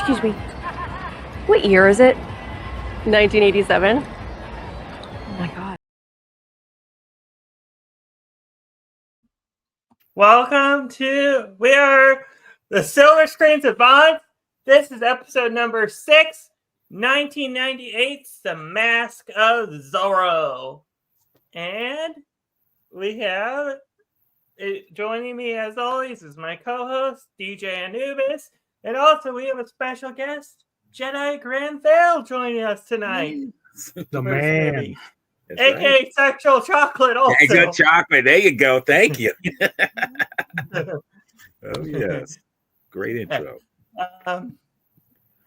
Excuse me. What year is it? 1987. Oh my God. Welcome to We Are the Silver Screen Savants. This is episode number 6, 1998's The Mask of Zorro. And we have, joining me as always is my co-host, DJ Anubis. And also we have a special guest, Jedi Granville, joining us tonight. The man. AKA right. Sexual Chocolate also. Good chocolate. There you go. Thank you. Oh, yes. Great intro.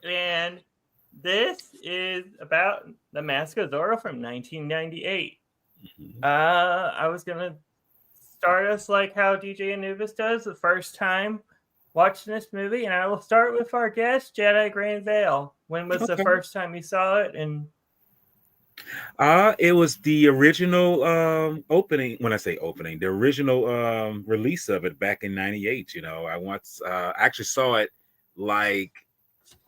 And this is about The Mask of Zorro from 1998. Mm-hmm. I was going to start us like how DJ Anubis does the first time watching this movie, and I will start with our guest, Jedi Granville. When was the first time you saw it? And it was the original opening. When I say opening, the original release of it back in '98. You know, I once actually saw it like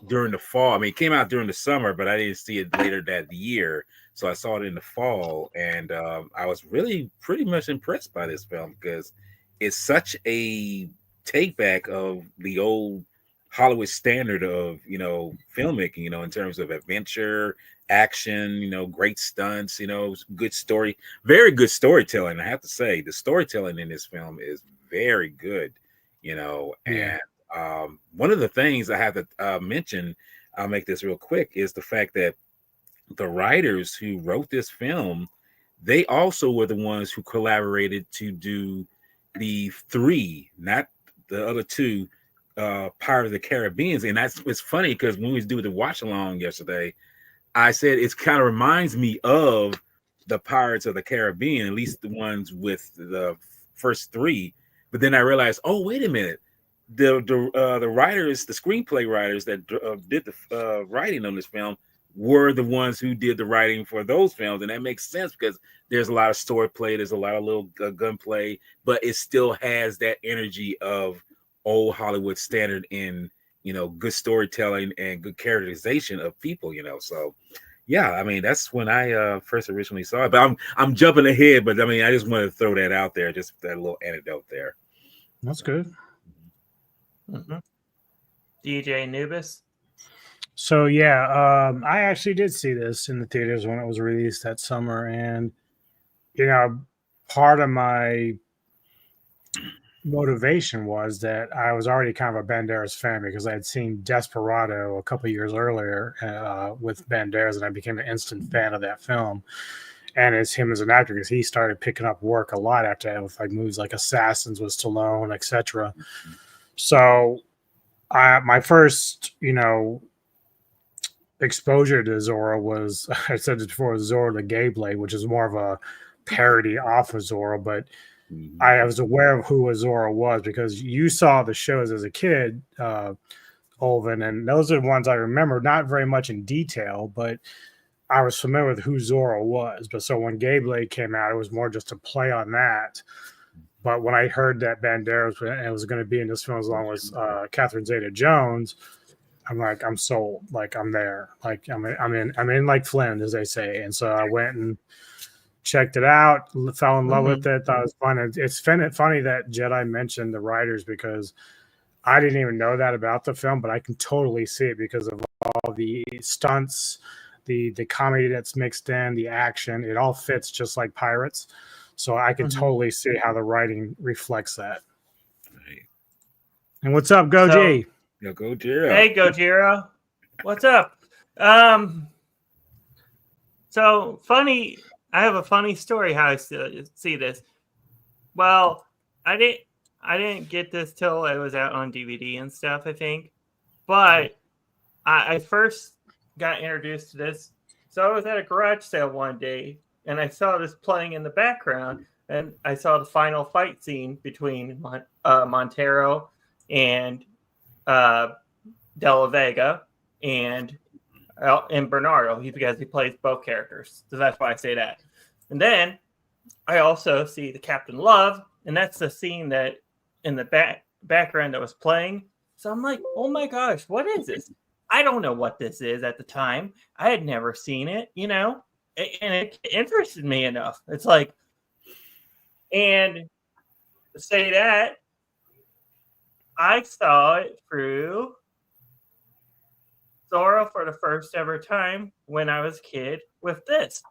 during the fall. I mean, it came out during the summer, but I didn't see it later that year. So I saw it in the fall, and I was really pretty much impressed by this film because it's such a take back of the old Hollywood standard of, you know, filmmaking, you know, in terms of adventure, action, you know, great stunts, you know, good story, very good storytelling. I have to say the storytelling in this film is very good, you know, and one of the things I have to mention, I'll make this real quick, is the fact that the writers who wrote this film, they also were the ones who collaborated to do the 3, not the other 2, Pirates of the Caribbean. And it's funny because when we was doing the watch along yesterday, I said it kind of reminds me of the Pirates of the Caribbean, at least the ones with the first 3. But then I realized, oh, wait a minute, the writers, the screenplay writers that did the writing on this film were the ones who did the writing for those films, and that makes sense because there's a lot of story play, there's a lot of little gunplay, but it still has that energy of old Hollywood standard in, you know, good storytelling and good characterization of people, you know. So yeah, I mean, that's when I first originally saw it, but I'm jumping ahead, but I mean, I just wanted to throw that out there, just that little anecdote there. That's good. Mm-hmm. DJ Anubis. So yeah, I actually did see this in the theaters when it was released that summer, and you know, part of my motivation was that I was already kind of a Banderas fan because I had seen Desperado a couple of years earlier with Banderas, and I became an instant fan of that film. And it's him as an actor because he started picking up work a lot after that with like movies like Assassins with Stallone, etc. So my first, you know, exposure to Zorro was, I said it before, Zorro the Gay Blade, which is more of a parody off of Zorro, but I was aware of who a Zorro was because you saw the shows as a kid, Olvin, and those are the ones I remember, not very much in detail, but I was familiar with who Zorro was. But so when Gay Blade came out, it was more just a play on that. But when I heard that Banderas was going to be in this film as long as Catherine Zeta-Jones, I'm like, I'm sold. Like, I'm there. Like, I'm in like Flynn, as they say. And so I went and checked it out, fell in love with it, thought it was fun. And it's funny that Jedi mentioned the writers because I didn't even know that about the film, but I can totally see it because of all the stunts, the comedy that's mixed in, the action. It all fits just like Pirates. So I can totally see how the writing reflects that. Right. And what's up, Goji? Yo, Gojira. Hey, Gojira. What's up? So funny. I have a funny story how I see this. Well, I didn't get this till it was out on DVD and stuff, I think. But I first got introduced to this. So I was at a garage sale one day, and I saw this playing in the background, and I saw the final fight scene between Montero and De La Vega and Bernardo, because he plays both characters. So that's why I say that. And then I also see the Captain Love, and that's the scene that in the background that was playing. So I'm like, oh my gosh, what is this? I don't know what this is at the time. I had never seen it, you know, and it interested me enough. It's like, and say that I saw it through Zorro for the first ever time when I was a kid with this.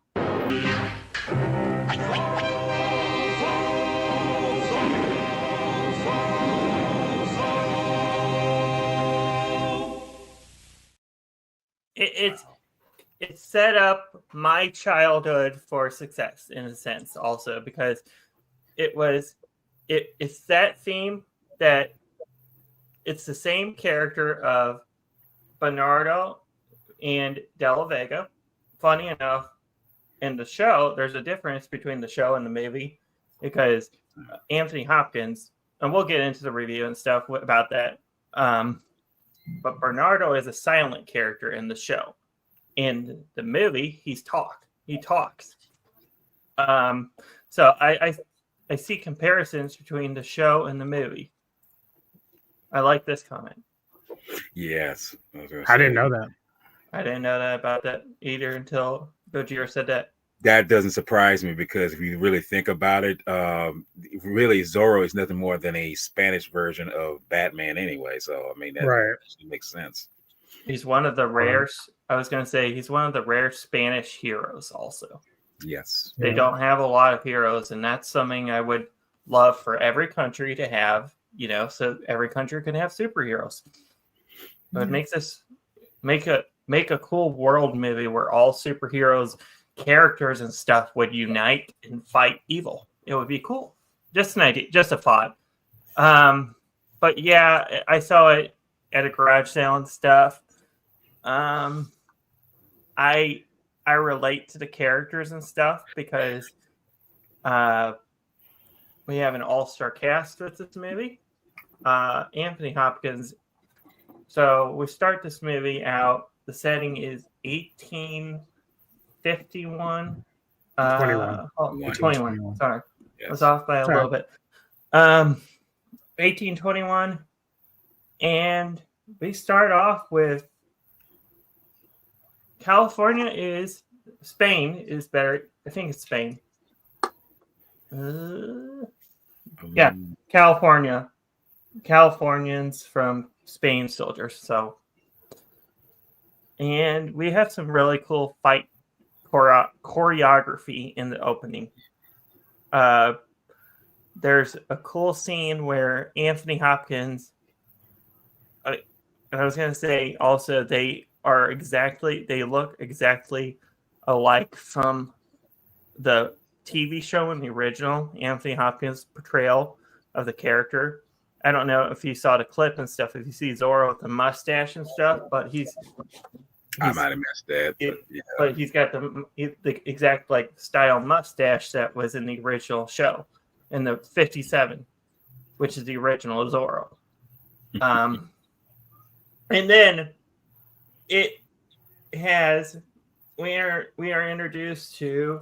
It set up my childhood for success in a sense also, because it's that theme that it's the same character of Bernardo and Della Vega. Funny enough, in the show, there's a difference between the show and the movie because Anthony Hopkins, and we'll get into the review and stuff about that. But Bernardo is a silent character in the show. In the movie, he talks. So I see comparisons between the show and the movie. I like this comment. Yes. I didn't know that. I didn't know that about that either until Gojira said that. That doesn't surprise me because if you really think about it, really Zorro is nothing more than a Spanish version of Batman anyway. So I mean, that actually makes sense. He's one of the rare. I was going to say he's one of the rare Spanish heroes. Also, yes, they don't have a lot of heroes, and that's something I would love for every country to have. You know, so every country can have superheroes. But it makes us make a cool world movie where all superheroes, characters and stuff would unite and fight evil. It would be cool. Just an idea, just a thought. But yeah, I saw it at a garage sale and stuff. I relate to the characters and stuff because we have an all-star cast with this movie. Anthony Hopkins. So we start this movie out. The setting is 1851. 21. Sorry. Yes. I was off by a little bit. 1821. And we start off with Spain is better. I think it's Spain. Yeah, California. Californians from Spain soldiers. So, and we have some really cool fight choreography in the opening. There's a cool scene where Anthony Hopkins, I was going to say also they look exactly alike from the TV show in the original. Anthony Hopkins' portrayal of the character. I don't know if you saw the clip and stuff, if you see Zorro with the mustache and stuff, but he's I might have missed that. But he's got the exact like style mustache that was in the original show in the 57, which is the original Zorro. And then it has we are introduced to.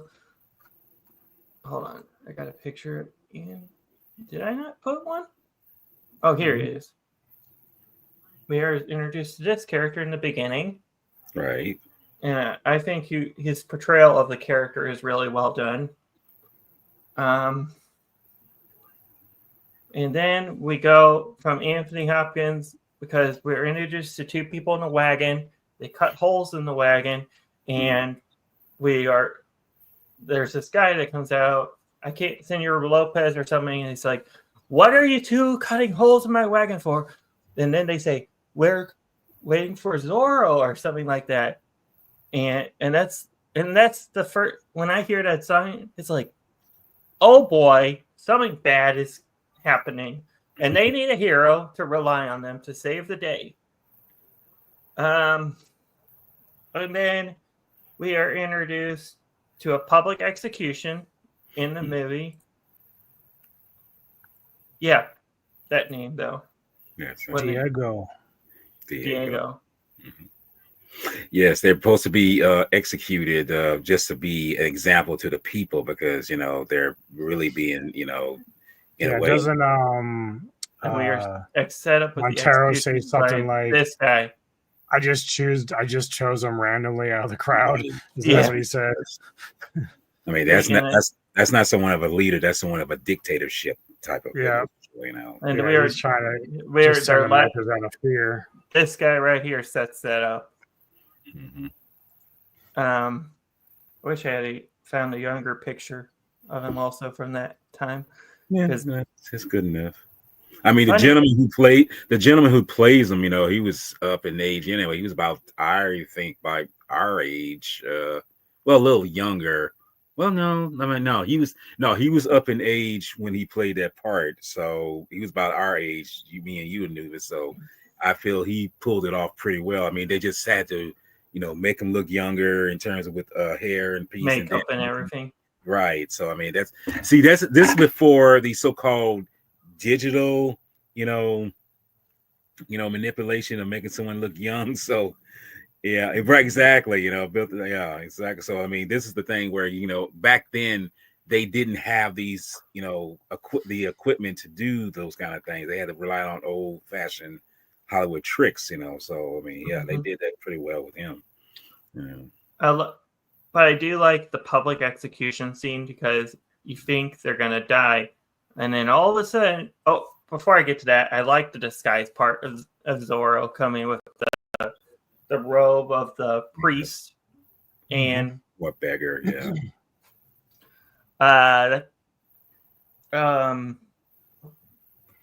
Hold on, I got a picture in. Did I not put one? Oh, here it is. We are introduced to this character in the beginning. Right. And I think his portrayal of the character is really well done. And then we go from Anthony Hopkins because we're introduced to two people in a wagon. They cut holes in the wagon, and there's this guy that comes out. I can't, Senor Lopez or something, and he's like, "What are you two cutting holes in my wagon for?" And then they say, "We're waiting for Zorro," or something like that. And that's the first, when I hear that song, it's like, oh boy, something bad is happening, and they need a hero to rely on them to save the day. And then we are introduced to a public execution in the movie. Yeah, that name though. Yes, Diego. Mm-hmm. Yes, they're supposed to be executed just to be an example to the people because they're really being in a way. Doesn't and we are set up with Montero the say something like this guy? I just chose them randomly out of the crowd. Is Yeah. that what he said? I mean, that's not someone of a leader. That's someone of a dictatorship type of Yeah. individual, you know. And Yeah, he's trying to just send they're a message out of fear. this guy right here sets that up. Mhm. Wish I had found a younger picture of him also from that time. Yeah, 'Cause- it's good enough. I mean, the Funny- gentleman who plays him, you know, he was up in age anyway. He was about, I think, by our age, well, a little younger. Well, no, he was up in age when he played that part. So he was about our age. Me and you knew this. So I feel he pulled it off pretty well. I mean, they just had to, you know, make him look younger in terms of with hair and piece makeup and everything. Right. So I mean, this is before the so-called digital, manipulation of making someone look young. So yeah, right, exactly. Exactly. So I mean, this is the thing where back then they didn't have these, the equipment to do those kind of things. They had to rely on old-fashioned Hollywood tricks. So I mean, yeah, they did that pretty well with him. But I do like the public execution scene because you think they're gonna die, and then all of a sudden, before I get to that, I like the disguise part of Zorro coming with the robe of the priest and what beggar, yeah. I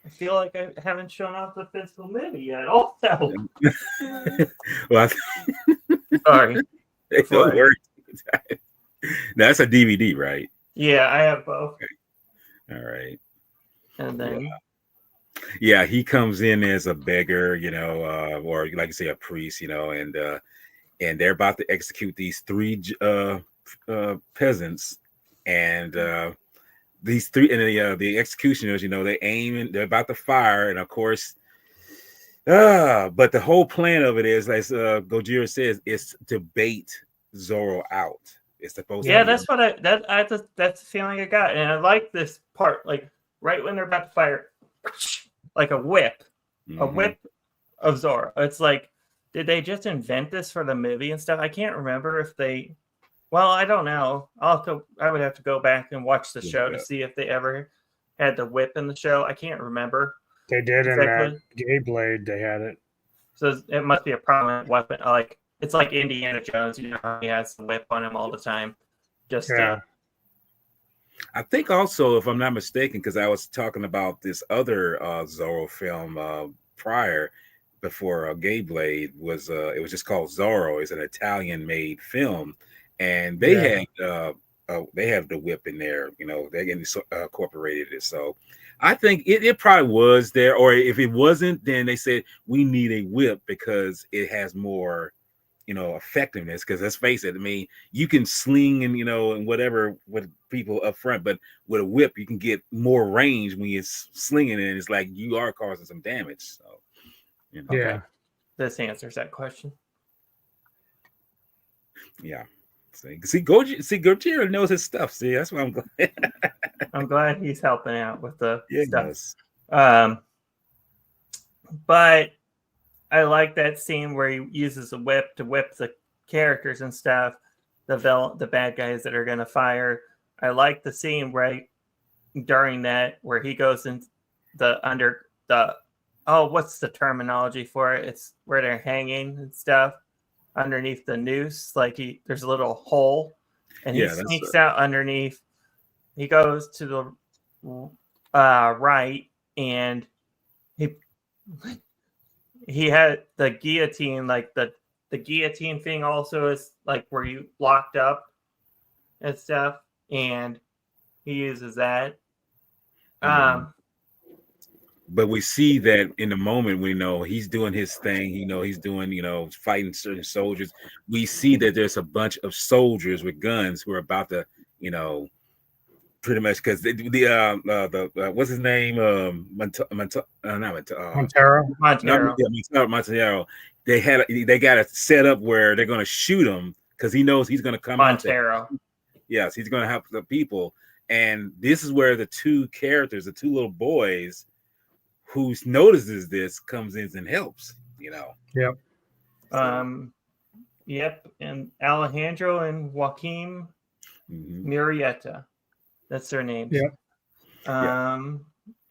feel like I haven't shown off the physical movie yet. Also, well, sorry. Don't worry. That's a DVD, right? Yeah, I have both. Okay. All right. And then, yeah, he comes in as a beggar, or like you say, a priest, and they're about to execute these three peasants, and these three, and the executioners, they aim and they're about to fire, and of course, but the whole plan of it is, as Gojira says, is to bait Zorro out. It's supposed to. Yeah, that's what that's the feeling I got, and I like this part, like right when they're about to fire, like a whip of Zorro. It's like, did they just invent this for the movie and stuff? I can't remember if they. Well, I don't know. I would have to go back and watch the show to see if they ever had the whip in the show. I can't remember. They did in that Gay Blade. They had it. So it must be a prominent weapon. Like it's like Indiana Jones. He has the whip on him all the time. I think also, if I'm not mistaken, because I was talking about this other Zorro film prior, before Gay Blade was it was just called Zorro. It's an Italian-made film, and they had they have the whip in there. They incorporated it. So I think it probably was there, or if it wasn't, then they said we need a whip because it has more effectiveness. Because let's face it, I mean, you can sling and and whatever with people up front, but with a whip you can get more range when you're slinging it, and it's like you are causing some damage. So yeah, this answers that question. Yeah. See, Gojira knows his stuff. See, that's why I'm glad. I'm glad he's helping out with the stuff. Yes. But I like that scene where he uses a whip to whip the characters and stuff, the bad guys that are going to fire. I like the scene right during that where he goes in what's the terminology for it? It's where they're hanging and stuff underneath the noose. Like there's a little hole, and he sneaks out underneath. He goes to the right, and he had the guillotine, like the guillotine thing also is like where you locked up and stuff, and he uses that. But we see that in the moment when he's doing his thing, he's doing fighting certain soldiers. We see that there's a bunch of soldiers with guns who are about to pretty much, because the what's his name, Montero. They got it set up where they're going to shoot him because he knows he's going to come Montero. out there. Yes, he's going to help the people, and this is where the two little boys who notices this comes in and helps. Yep. Yep, and Alejandro and Joaquim Murrieta. That's their names. Yep.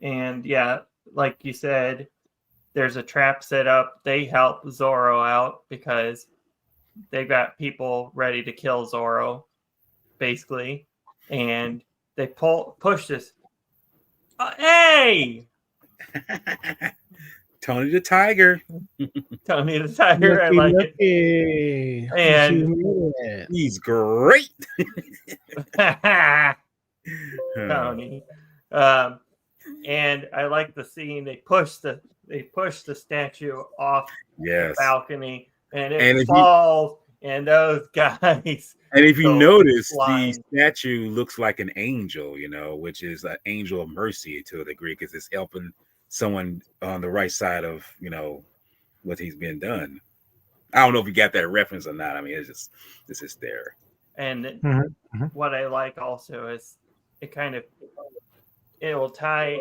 And yeah, like you said, there's a trap set up. They help Zorro out because they've got people ready to kill Zorro, basically, and they push this. Hey, Tony the Tiger. Tony the Tiger. I like it. And he's great. Tony. And I like the scene. They push the statue off the balcony, and it falls. And those guys. And if you notice, the statue looks like an angel, you know, which is an angel of mercy to a degree, because it's helping someone on the right side of, you know, what he's been done. I don't know if you got that reference or not. I mean, it's just there. And what I like also is it will tie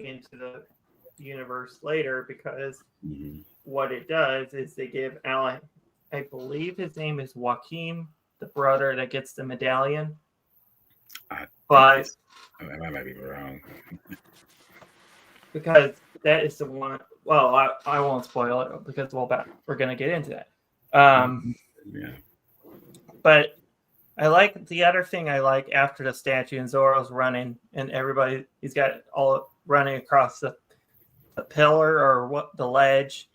into the universe later, because what it does is they give Alan, I believe his name is Joaquim, the brother that gets the medallion. But I might be wrong. Because that is the one. Well, I won't spoil it because we're going to get into that. But I like the other thing I like after the statue and Zorro's running and everybody, he's got all running across the pillar or the ledge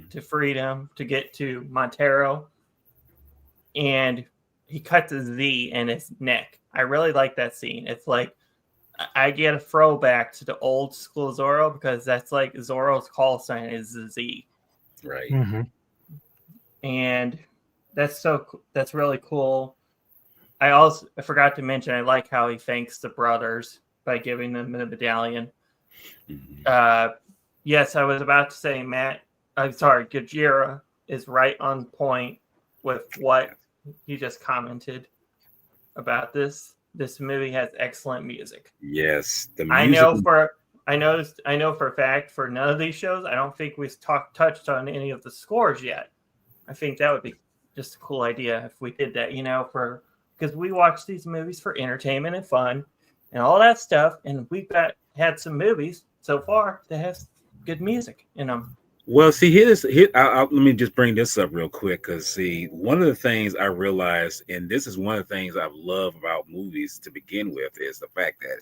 to freedom to get to Montero. And he cuts a Z in his neck. I really like that scene. It's like, I get a throwback to the old school Zorro, because that's like Zorro's call sign is the Z. Right. And that's really cool. I forgot to mention, I like how he thanks the brothers by giving them the medallion. Yes, I was about to say, Gajira is right on point with what he just commented about this. This movie has excellent music. Yes, the music. I know for a fact for none of these shows, I don't think we've touched on any of the scores yet. I think that would be just a cool idea if we did that, you know, because we watch these movies for entertainment and fun and all that stuff, and we've had some movies so far that have good music in them. Well, see, let me just bring this up real quick, because see, one of the things I realized, and this is one of the things I love about movies to begin with, is the fact that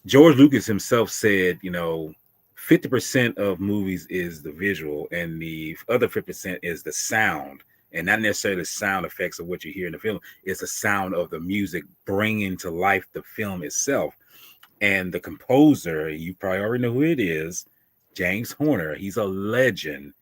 George Lucas himself said, you know, 50% of movies is the visual, and the other 50% is the sound, and not necessarily the sound effects of what you hear in the film. It's the sound of the music bringing to life the film itself. And the composer, you probably already know who it is, James Horner. He's a legend,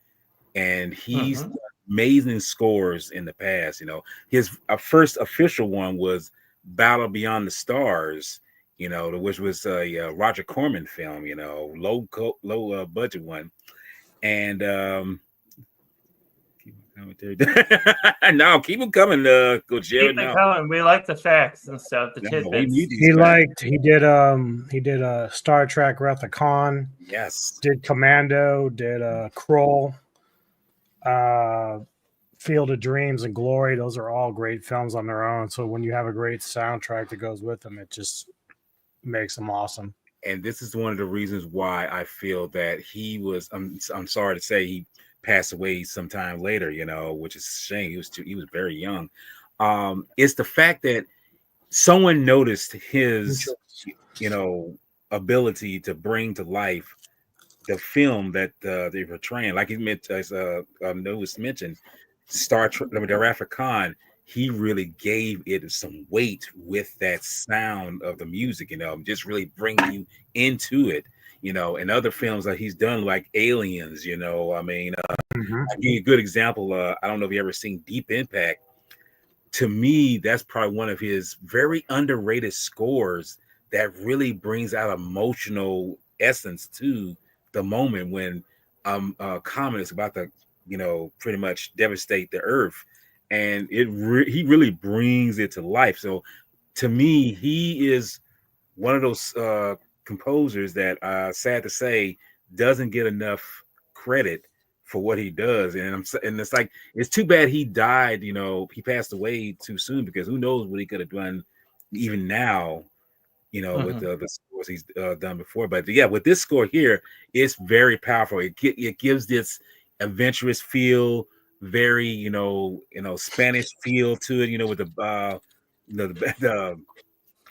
and he's done amazing scores in the past. You know, his first official one was Battle Beyond the Stars, you know, which was a Roger Corman film, you know, low budget one. And no, keep them coming, go Jerry. Keep them coming. We like the facts and stuff. The tidbits. He did Star Trek Wrath of Khan. Yes. Did Commando. Did Kroll. Field of Dreams and Glory. Those are all great films on their own. So when you have a great soundtrack that goes with them, it just makes them awesome. And this is one of the reasons why I feel that he was. I'm sorry to say he passed away sometime later, you know, which is a shame. He was very young. It's the fact that someone noticed his, you know, ability to bring to life the film that they're portraying. Like he meant, as Noah mentioned, Star Trek, the Wrath of Khan. He really gave it some weight with that sound of the music, you know, just really bringing you into it. You know, and other films that he's done, like Aliens, you know, I mean, I'll give you a good example. I don't know if you ever seen Deep Impact. To me, that's probably one of his very underrated scores that really brings out emotional essence to the moment when comet is about to, you know, pretty much devastate the earth. And he really brings it to life. So to me, he is one of those composers that, sad to say, doesn't get enough credit for what he does. And it's like, it's too bad he died. He passed away too soon, because who knows what he could have done even now. With the scores he's done before. But yeah, with this score here, it's very powerful. It gives this adventurous feel, very Spanish feel to it. With the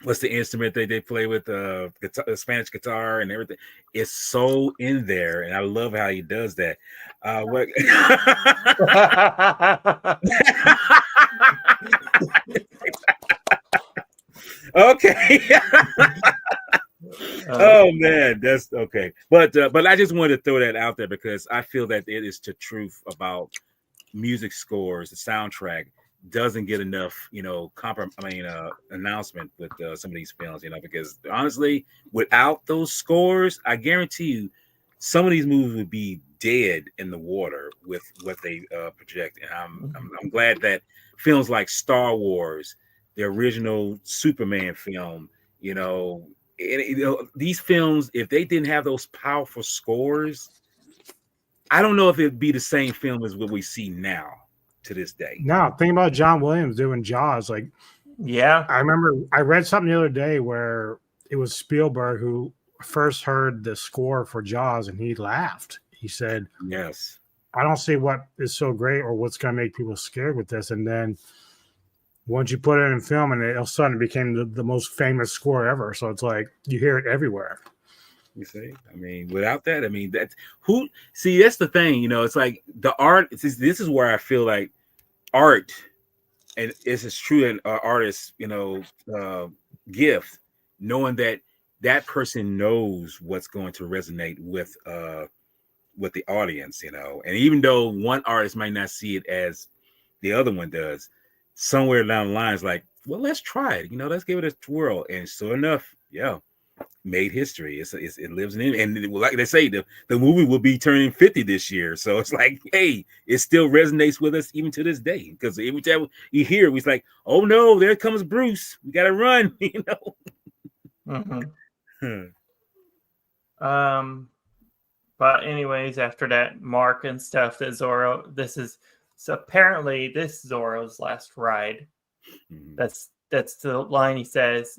what's the instrument they play with, the Spanish guitar and everything. It's so in there, and I love how he does that. What? Okay. Oh man, that's okay. But I just wanted to throw that out there, because I feel that it is the truth about music scores. The soundtrack doesn't get enough, announcement with some of these films, because honestly, without those scores, I guarantee you, some of these movies would be dead in the water with what they project. And I'm glad that films like Star Wars, the original Superman film, these films, if they didn't have those powerful scores, I don't know if it'd be the same film as what we see now to this day. No, think about John Williams doing Jaws. Like, yeah, I remember I read something the other day where it was Spielberg who first heard the score for Jaws, and he laughed. He said, "Yes, I don't see what is so great or what's going to make people scared with this." And then once you put it in film, and it all of a sudden became the most famous score ever. So it's like you hear it everywhere. You see, without that, that's the thing, it's like the art. This is where I feel like art, and this is true in artists, gift, knowing that person knows what's going to resonate with the audience, and even though one artist might not see it as the other one does, somewhere down the line, it's like, well, let's try it, let's give it a twirl. And sure enough, yeah, made history. It lives in, and like they say, the movie will be turning 50 this year. So it's like, hey, it still resonates with us even to this day. Because every time you hear it, it's like, oh no, there comes Bruce. We gotta run, But anyways, after that mark and stuff, that Zorro, apparently this Zorro's last ride. That's the line he says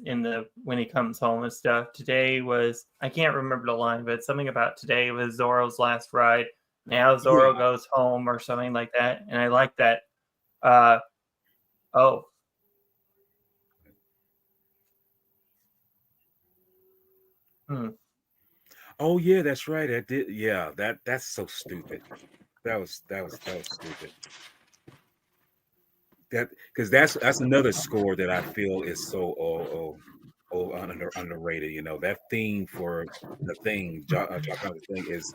when he comes home and stuff. Today was, I can't remember the line, but something about today was Zorro's last ride. Now Zorro goes home, or something like that. And I like that. Oh yeah, that's right. I did. Yeah, that's so stupid. That was stupid. That, because that's another score that I feel is so underrated. That theme for the thing, the thing is,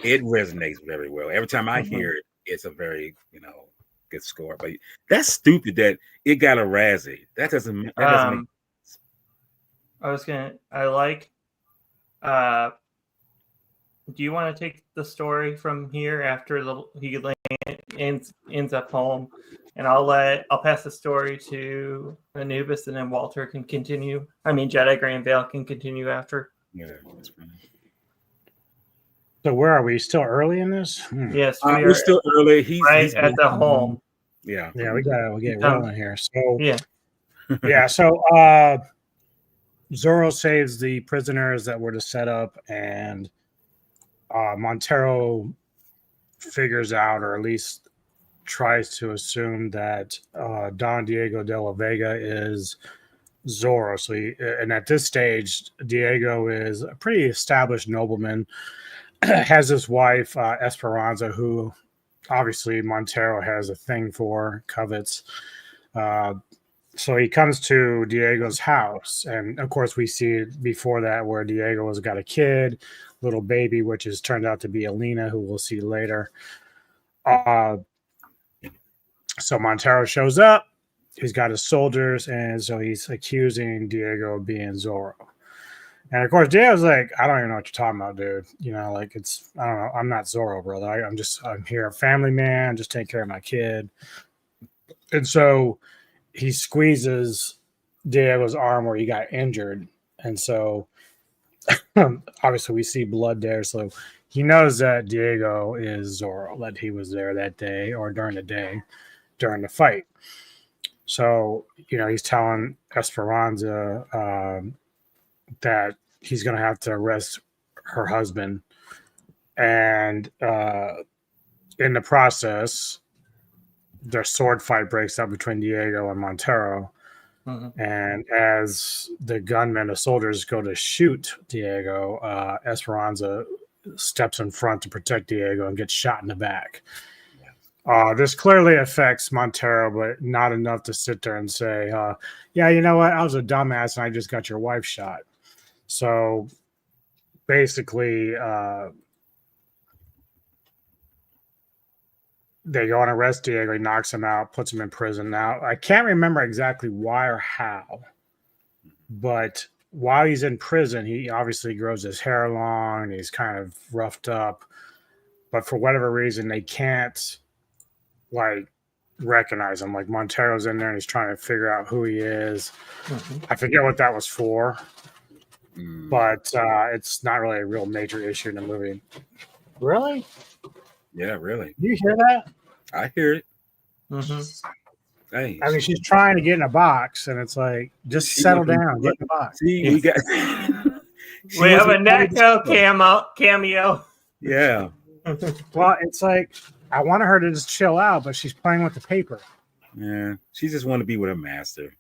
it resonates very well. Every time I hear it, it's a very good score. But that's stupid that it got a Razzie. That doesn't make I like. Do you want to take the story from here after he ends up home, and I'll pass the story to Anubis, and then Walter can continue. Jedi Granvale can continue after. Yeah, that's fine. So where are we? Still early in this? Yes, we're still early. He's at the home. Yeah, we get rolling here. So yeah. So Zorro saves the prisoners that were to set up, and Montero figures out, or at least tries to assume, that Don Diego de la Vega is Zorro. So and at this stage, Diego is a pretty established nobleman, has his wife Esperanza, who obviously Montero has a thing for, covets. So he comes to Diego's house, and of course we see before that where Diego has got a kid, little baby, which has turned out to be Alina, who we'll see later. So Montero shows up. He's got his soldiers, and so he's accusing Diego of being Zorro. And of course, Diego's like, I don't even know what you're talking about, dude. I don't know. I'm not Zorro, brother. I'm here, a family man, just taking care of my kid. And so he squeezes Diego's arm where he got injured. And so obviously we see blood there. So he knows that Diego is Zorro, that he was there that day or during the day during the fight. So, he's telling Esperanza that he's going to have to arrest her husband. And in the process, their sword fight breaks out between Diego and Montero. Mhm. And as the gunmen, the soldiers go to shoot Diego, Esperanza steps in front to protect Diego and gets shot in the back. This clearly affects Montero, but not enough to sit there and say, yeah, you know what? I was a dumbass and I just got your wife shot. So basically, they go and arrest Diego. He knocks him out, puts him in prison. Now, I can't remember exactly why or how, but while he's in prison, he obviously grows his hair long and he's kind of roughed up. But for whatever reason, they can't recognize him. Like Montero's in there and he's trying to figure out who he is. I forget what that was for, but it's not really a real major issue in the movie. Really? Yeah, really. You hear that? I hear it. Mm-hmm. I mean, she's trying to get in a box, and it's like, just settle down, get in the box. See, we got. We have a Necco cameo. Yeah. Well, it's like I wanted her to just chill out, but she's playing with the paper. Yeah, she just want to be with her master.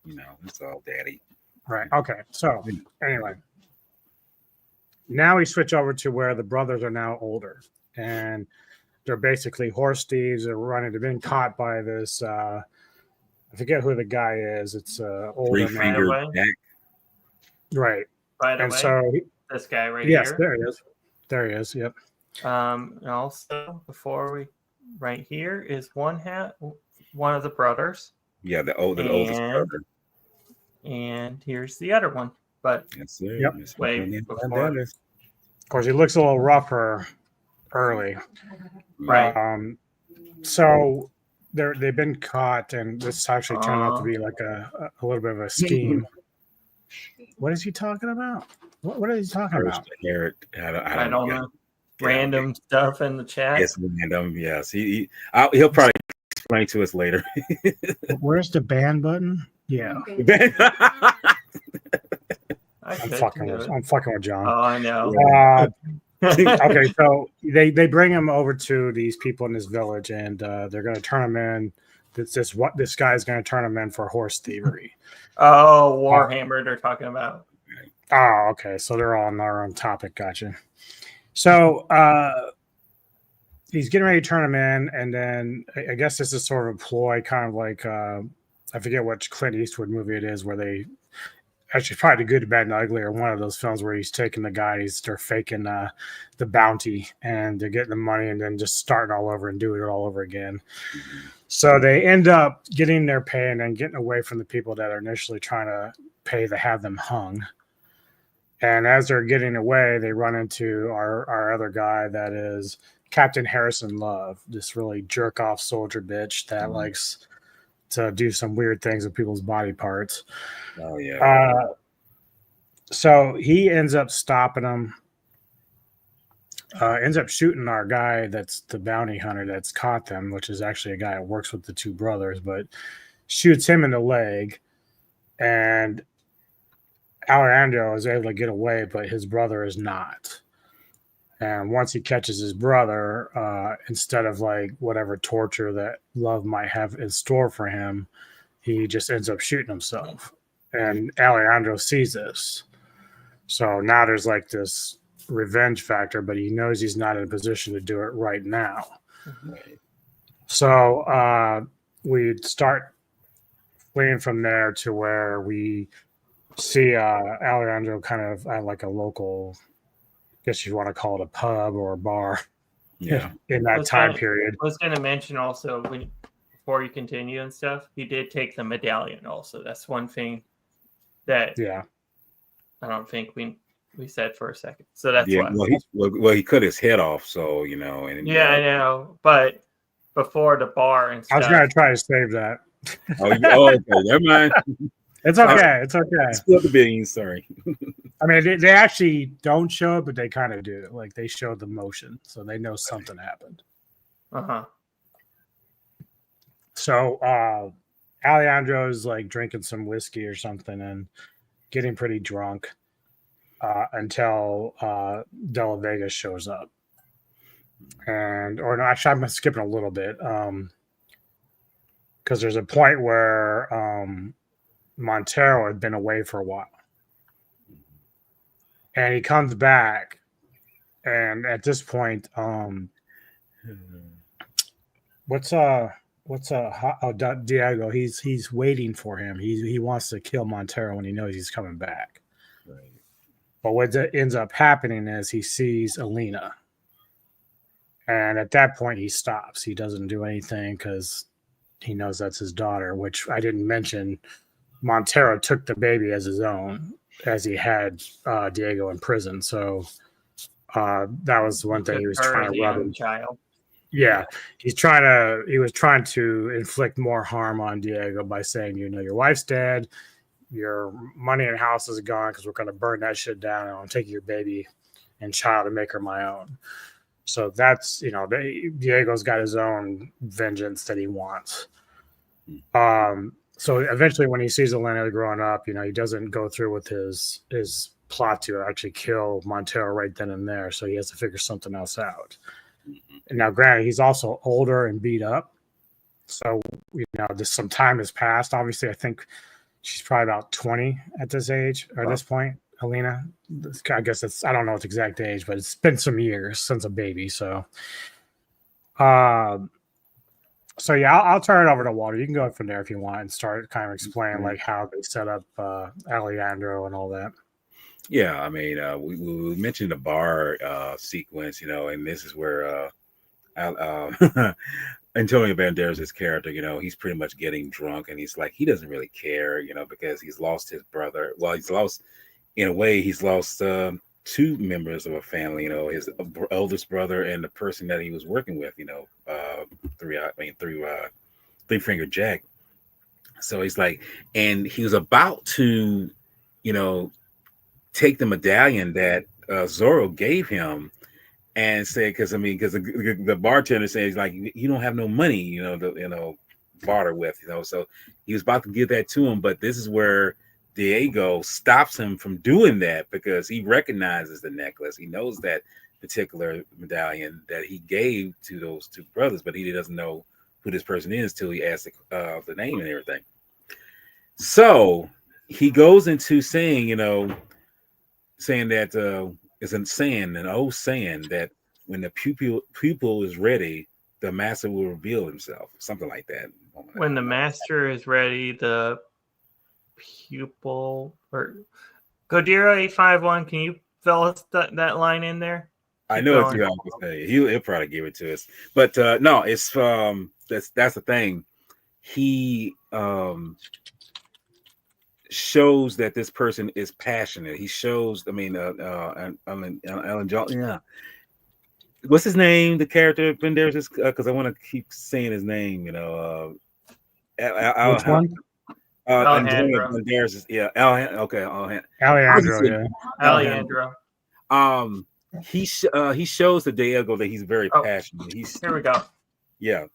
That's all, daddy. Right. Okay. So anyway, now we switch over to where the brothers are now older, and they're basically horse thieves. They've been caught by this. I forget who the guy is. It's older man. Three-fingered Jack. Right. By the And way, so this guy right yes, here. there he is. There he is. Yep. And also, right here is one of the brothers. Yeah, the oldest brother. And here's the other one. But Yes, sir. Yep. Yes, Way sir. before. Of course, he looks a little rougher early. Right. So they've been caught, and this actually turned out to be like a little bit of a scheme. What is he talking about? What is he talking about? I don't know. Random stuff in the chat. Yes, random. Yes, he'll probably explain to us later. Where's the ban button? Yeah, I'm fucking with John. Oh, I know. Okay, so they bring him over to these people in this village, and they're going to turn him in. This guy's going to turn him in for horse thievery. Oh, Warhammer they're talking about. Oh, okay. So they're all on our own topic. Gotcha. So he's getting ready to turn him in, and then I guess this is sort of a ploy, kind of like I forget what Clint Eastwood movie it is, where they actually probably The Good, the Bad, and the Ugly, or one of those films where he's taking the guy, they're faking the bounty, and they're getting the money, and then just starting all over and doing it all over again. So they end up getting their pay and then getting away from the people that are initially trying to pay to have them hung. And as they're getting away, they run into our other guy that is Captain Harrison Love, this really jerk-off soldier bitch that likes to do some weird things with people's body parts. Oh, yeah. So he ends up stopping them, ends up shooting our guy that's the bounty hunter that's caught them, which is actually a guy that works with the two brothers, but shoots him in the leg. And Alejandro is able to get away, but his brother is not. And once he catches his brother, instead of like whatever torture that Love might have in store for him, he just ends up shooting himself. And Alejandro sees this. So now there's like this revenge factor, but he knows he's not in a position to do it right now. So we start fleeing from there to where we see Alejandro kind of at like a local, I guess you want to call it a pub or a bar. Yeah. In that time period. I was going to mention also, before you continue and stuff, he did take the medallion also. That's one thing that I don't think we said for a second. So that's why. Well, he cut his head off, so I know. But before the bar and stuff. I was going to try to save that. Okay, never mind. It's okay. It's okay. Spill the beans. Sorry. I mean, they actually don't show it, but they kind of do. Like they show the motion, so they know something happened. Uh-huh. So Alejandro's like drinking some whiskey or something and getting pretty drunk until De La Vega shows up. Or no, actually, I'm skipping a little bit because there's a point where Montero had been away for a while, and he comes back, and at this point, Diego? He's waiting for him. He wants to kill Montero when he knows he's coming back. Right. But what ends up happening is he sees Alina. And at that point, he stops. He doesn't do anything because he knows that's his daughter, which I didn't mention. Montero took the baby as his own, as he had Diego in prison. So that was one thing he was trying to rub him. Child. Yeah, he was trying to inflict more harm on Diego by saying, your wife's dead, your money and house is gone because we're going to burn that shit down, and I'm taking your baby and child and make her my own. So that's, Diego's got his own vengeance that he wants. So eventually when he sees Elena growing up, he doesn't go through with his plot to actually kill Montero right then and there. So he has to figure something else out. And now, granted, he's also older and beat up. So, just some time has passed. Obviously, I think she's probably about 20 at this age or this point. Helena, I guess I don't know its exact age, but it's been some years since a baby. So, I'll turn it over to Walter. You can go from there if you want and start kind of explaining like how they set up Alejandro and all that. Yeah, I mean, we mentioned the bar sequence, and this is where Antonio Banderas' character, he's pretty much getting drunk, and he's like, he doesn't really care, because he's lost his brother. Well, he's lost two members of a family, his eldest brother and the person that he was working with, Three Finger Jack. So he's like, and he was about to, take the medallion that Zorro gave him and say, because the bartender says like, you don't have no money, barter with, so he was about to give that to him, but this is where Diego stops him from doing that because he recognizes the necklace. He knows that particular medallion that he gave to those two brothers, but he doesn't know who this person is till he asks the name and everything. So he goes into saying that it's an old saying that when the pupil is ready, the master will reveal himself. Something like that. When the master is ready, the pupil or Godira 851, can you fill us that line in there? I know it's going to say. He'll probably give it to us. But no, it's that's the thing. He shows that this person is passionate. He shows, Alan Johnson. Yeah. What's his name? The character Banderas is because I want to keep saying his name. Which one? Alejandro. Banderas is Alejandro. Alejandro. He shows to Diego that he's very passionate. Here we go. Yeah.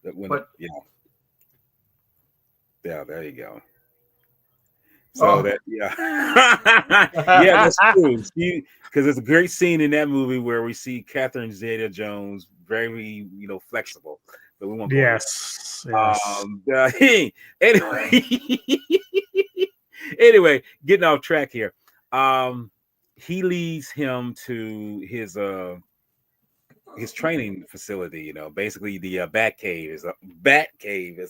Yeah. There you go. So that's true. Because it's a great scene in that movie where we see Catherine Zeta-Jones very, flexible. But we won't. Yes. Anyway, getting off track here. He leads him to his training facility. Basically the Bat Cave is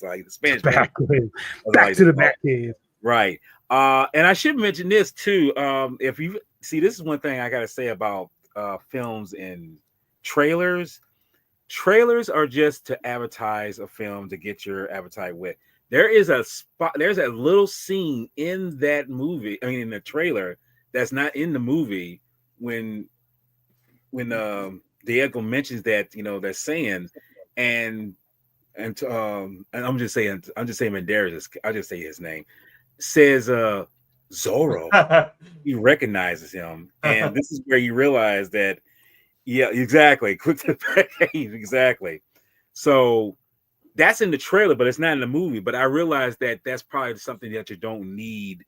like the Spanish. Back to the Bat Cave. Right. And I should mention this too. If you see, this is one thing I got to say about films and trailers. Trailers are just to advertise a film to get your appetite wet. There's a little scene in that movie, in the trailer that's not in the movie when Diego mentions that, they're saying, and I'm just saying Banderas, I'll just say his name. says Zorro, he recognizes him, and this is where you realize that, yeah, exactly. Quick to the page, exactly. So that's in the trailer, but it's not in the movie. But I realized that that's probably something that you don't need,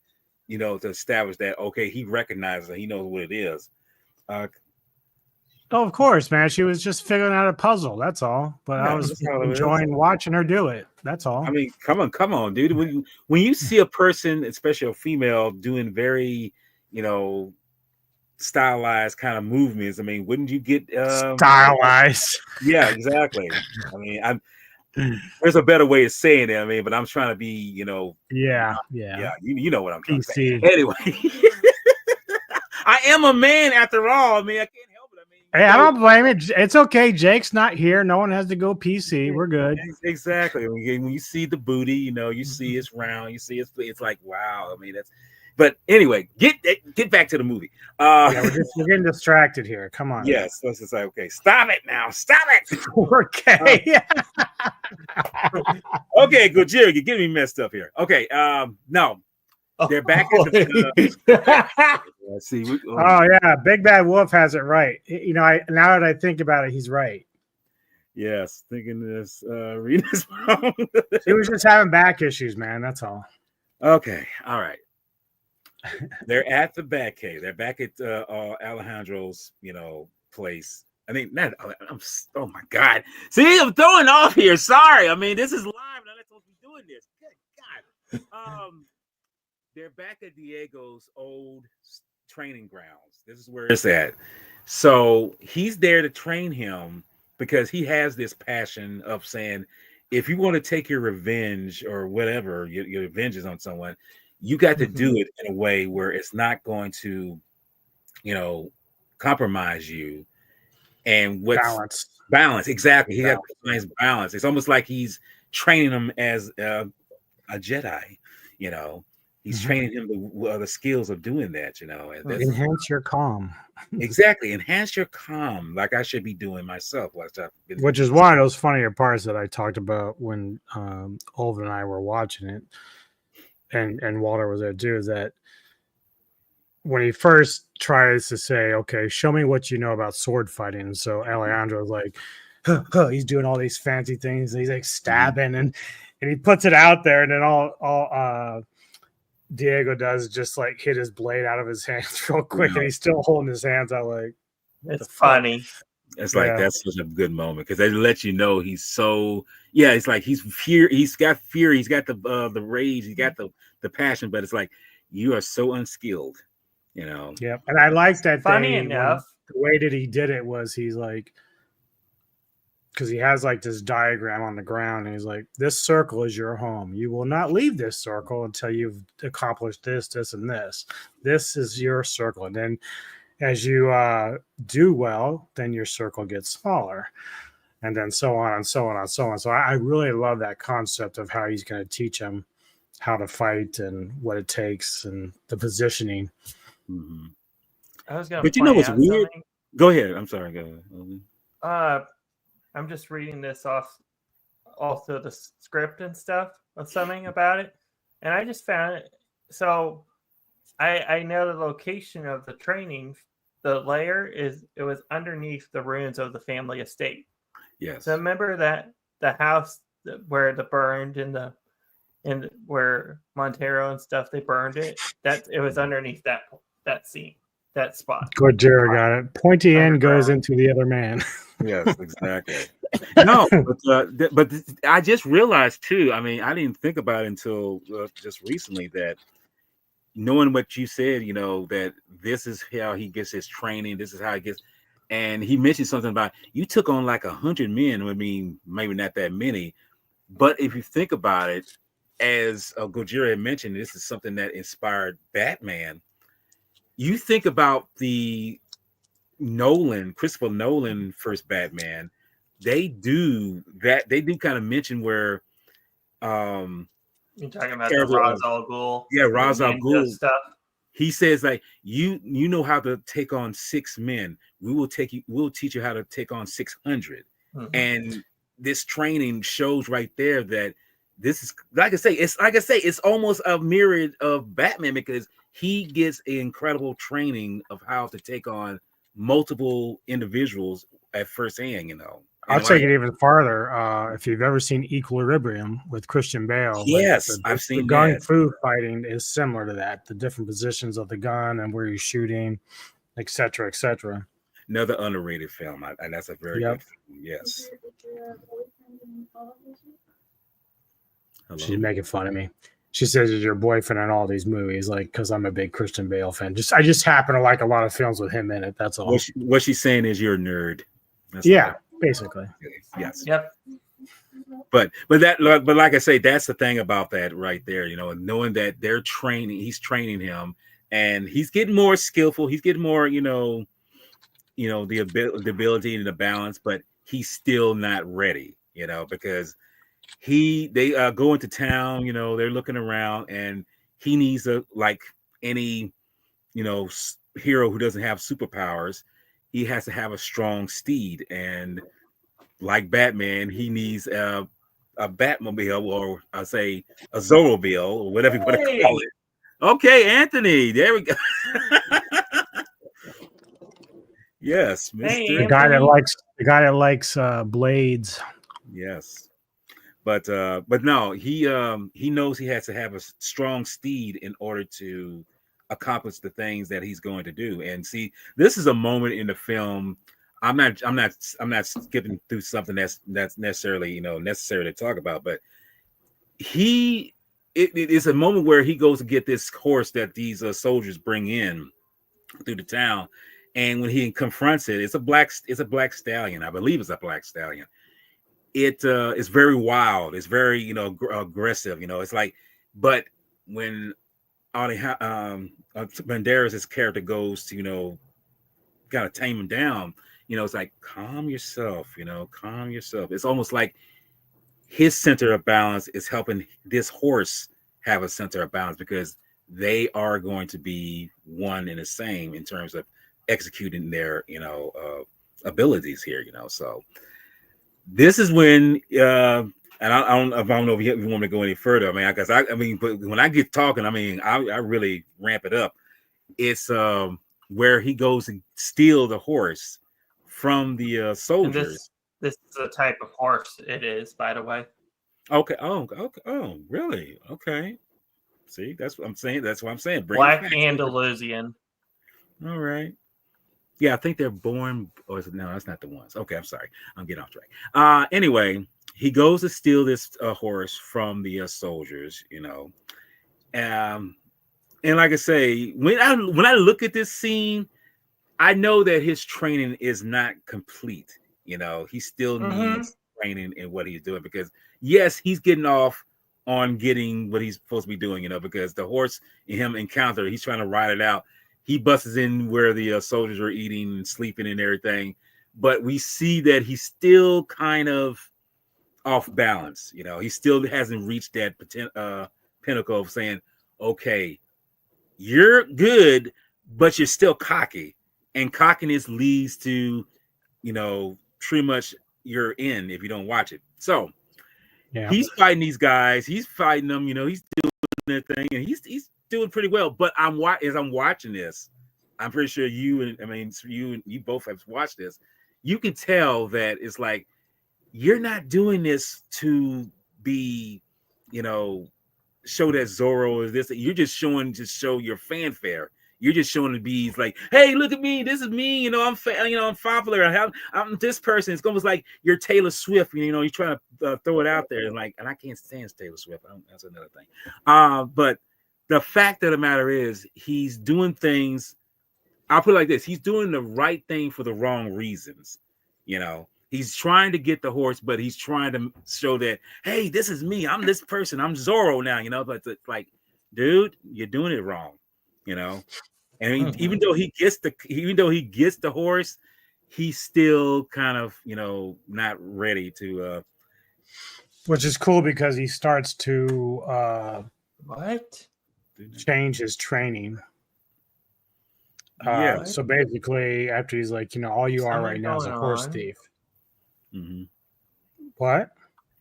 to establish that, okay, he recognizes it, he knows what it is. Oh, of course, man. She was just figuring out a puzzle. That's all. But I was enjoying watching her do it. That's all. I mean, come on, dude. When you see a person, especially a female, doing very, stylized kind of movements, I mean, wouldn't you get stylized? Yeah, exactly. I mean, there's a better way of saying it. I mean, but I'm trying to be, yeah. You know what I'm trying to say. Anyway, I am a man after all. I mean, I can't help it. I mean, hey, I don't blame it. It's okay. Jake's not here. No one has to go PC. We're good. Exactly. When you see the booty, you see it's round. You see it's like, wow. I mean, that's. But anyway, get back to the movie. We're getting distracted here. Come on. Yes, let's just say, okay, stop it now. Stop it. Okay. Okay, Gojira, you're getting me messed up here. Okay, no, they're back at the. Let's see. Oh yeah, Big Bad Wolf has it right. Now that I think about it, he's right. Yes, thinking this, reading this. He was just having back issues, man. That's all. Okay, all right. They're at the Batcave. They're back at Alejandro's, place. I mean, oh my God. See, I'm throwing off here. Sorry. I mean, this is live. I'm not supposed to be doing this. Good God. They're back at Diego's old training grounds. This is where it's at. So he's there to train him because he has this passion of saying, if you want to take your revenge or whatever, your vengeance on someone, you got to do it in a way where it's not going to, compromise you. And what's balance? Exactly. He got nice balance. It's almost like he's training him as a Jedi. He's training him the skills of doing that. And enhance your calm. Exactly, enhance your calm, like I should be doing myself. Which is one of those funnier parts that I talked about when Olva and I were watching it. And Walter was there too, that when he first tries to say, okay, show me what you know about sword fighting. So Alejandro's like, he's doing all these fancy things. And he's like stabbing and he puts it out there. And then all Diego does just like hit his blade out of his hands real quick. And he's still holding his hands out like, it's funny. It's like, that's such a good moment because they let you know he's so, it's like he's got fear, he's got the rage, he's got the passion, but it's like you are so unskilled, Yeah, and I like that. Funny enough, the way that he did it was he's like, because he has like this diagram on the ground, and he's like, "This circle is your home. You will not leave this circle until you've accomplished this, this, and this. This is your circle, and then." As you do well, then your circle gets smaller, and then so on and so on and so on. So I really love that concept of how he's going to teach him how to fight and what it takes and the positioning. Mm-hmm. I was going to, but what's weird? Something. Go ahead. I'm sorry. Go ahead. I'm just reading this off also the script and stuff of something about it, and I just found it. So I know the location of the training. The layer it was underneath the ruins of the family estate. Yes. So remember that the house where the burned and where Montero and stuff, they burned it. It was underneath that scene, that spot. Good, Jared got it. Pointy end goes into the other man. Yes, exactly. No, but I just realized too. I mean, I didn't think about it until just recently that. Knowing what you said, that this is how he gets his training. This is how he gets, and he mentioned something about you took on like 100 men. I mean, maybe not that many, but if you think about it, as Gojira mentioned, this is something that inspired Batman. You think about the Christopher Nolan first Batman. They do that. They do kind of mention where, You're talking about the Ra's al Ghul. Yeah, Ra's al Ghul stuff. He says, like, you know how to take on 6 men. We'll teach you how to take on 600. Mm-hmm. And this training shows right there that this is like I say, it's almost a mirror of Batman because he gets incredible training of how to take on multiple individuals at first hand, you know. I'll take it even farther. If you've ever seen Equilibrium with Christian Bale, Yes, I've the seen gun that. fu fighting is similar to that. The different positions of the gun and where you're shooting, etc., etc. Another underrated film, and that's a very good film. Yes. Hello? She's making fun of me. She says, "Is your boyfriend in all these movies?" Like, because I'm a big Christian Bale fan. I just happen to like a lot of films with him in it. That's all. What she's saying is you're a nerd. That's yeah, basically. Yes. Yep. But like I say, that's the thing about that right there. You know, knowing that he's training him, and he's getting more skillful. He's getting more, the ability and the balance, but he's still not ready. You know, because they go into town. You know, they're looking around, and he needs like any, hero who doesn't have superpowers. He has to have a strong steed, and like Batman, he needs a Batmobile, or I say a Zorro-mobile, or whatever you want to call it. Okay, Anthony, there we go. Yes, Mr. Hey, the guy that likes blades. Yes, but no, he knows he has to have a strong steed in order to accomplish the things that he's going to do. And see, this is a moment in the film. I'm not skipping through something that's necessarily necessary to talk about, but it is a moment where he goes to get this horse that these soldiers bring in through the town, and when he confronts it, it's a black stallion. I believe it's a black stallion. It is very wild. It's very aggressive. It's like, but when Banderas' character goes to kind of tame him down, it's like, calm yourself, calm yourself. It's almost like his center of balance is helping this horse have a center of balance, because they are going to be one and the same in terms of executing their abilities here. So this is when and I don't know if you want me to go any further. But when I get talking, I really ramp it up. It's where he goes and steal the horse from the soldiers. This is the type of horse it is, by the way. Okay. Oh, really? Okay. See, that's what I'm saying. Black Andalusian. All right. Yeah, I think they're born. Or is it? No, that's not the ones. Okay, I'm sorry. I'm getting off track. Anyway, he goes to steal this horse from the soldiers. And like I say, when I look at this scene, I know that his training is not complete. He still needs training in what he's doing, because yes, he's getting off on getting what he's supposed to be doing, because the horse and him encounter, he's trying to ride it out. He busts in where the soldiers are eating and sleeping and everything, but we see that he's still kind of off balance. He still hasn't reached that pinnacle of saying, okay, you're good, but you're still cocky, and cockiness leads to, pretty much you're in if you don't watch it. So yeah, he's fighting these guys. He's fighting them. He's doing their thing, and he's doing pretty well. But as I'm watching this, I'm pretty sure you both have watched this. You can tell that it's like, you're not doing this to be, show that Zorro is this. You're just showing to show your fanfare. You're just showing to be like, hey, look at me. This is me. I'm popular. I'm this person. It's almost like you're Taylor Swift. You're trying to throw it out there, and I can't stand Taylor Swift. That's another thing. But the fact of the matter is, he's doing things. I'll put it like this: he's doing the right thing for the wrong reasons. He's trying to get the horse, but he's trying to show that, hey, this is me. I'm this person. I'm Zorro now. But it's like, dude, you're doing it wrong. And even though he gets the horse, he's still kind of not ready to. Which is cool, because he starts to change his training. Yeah. So basically, after he's like, all you are right now is a horse thief. Mm-hmm. What?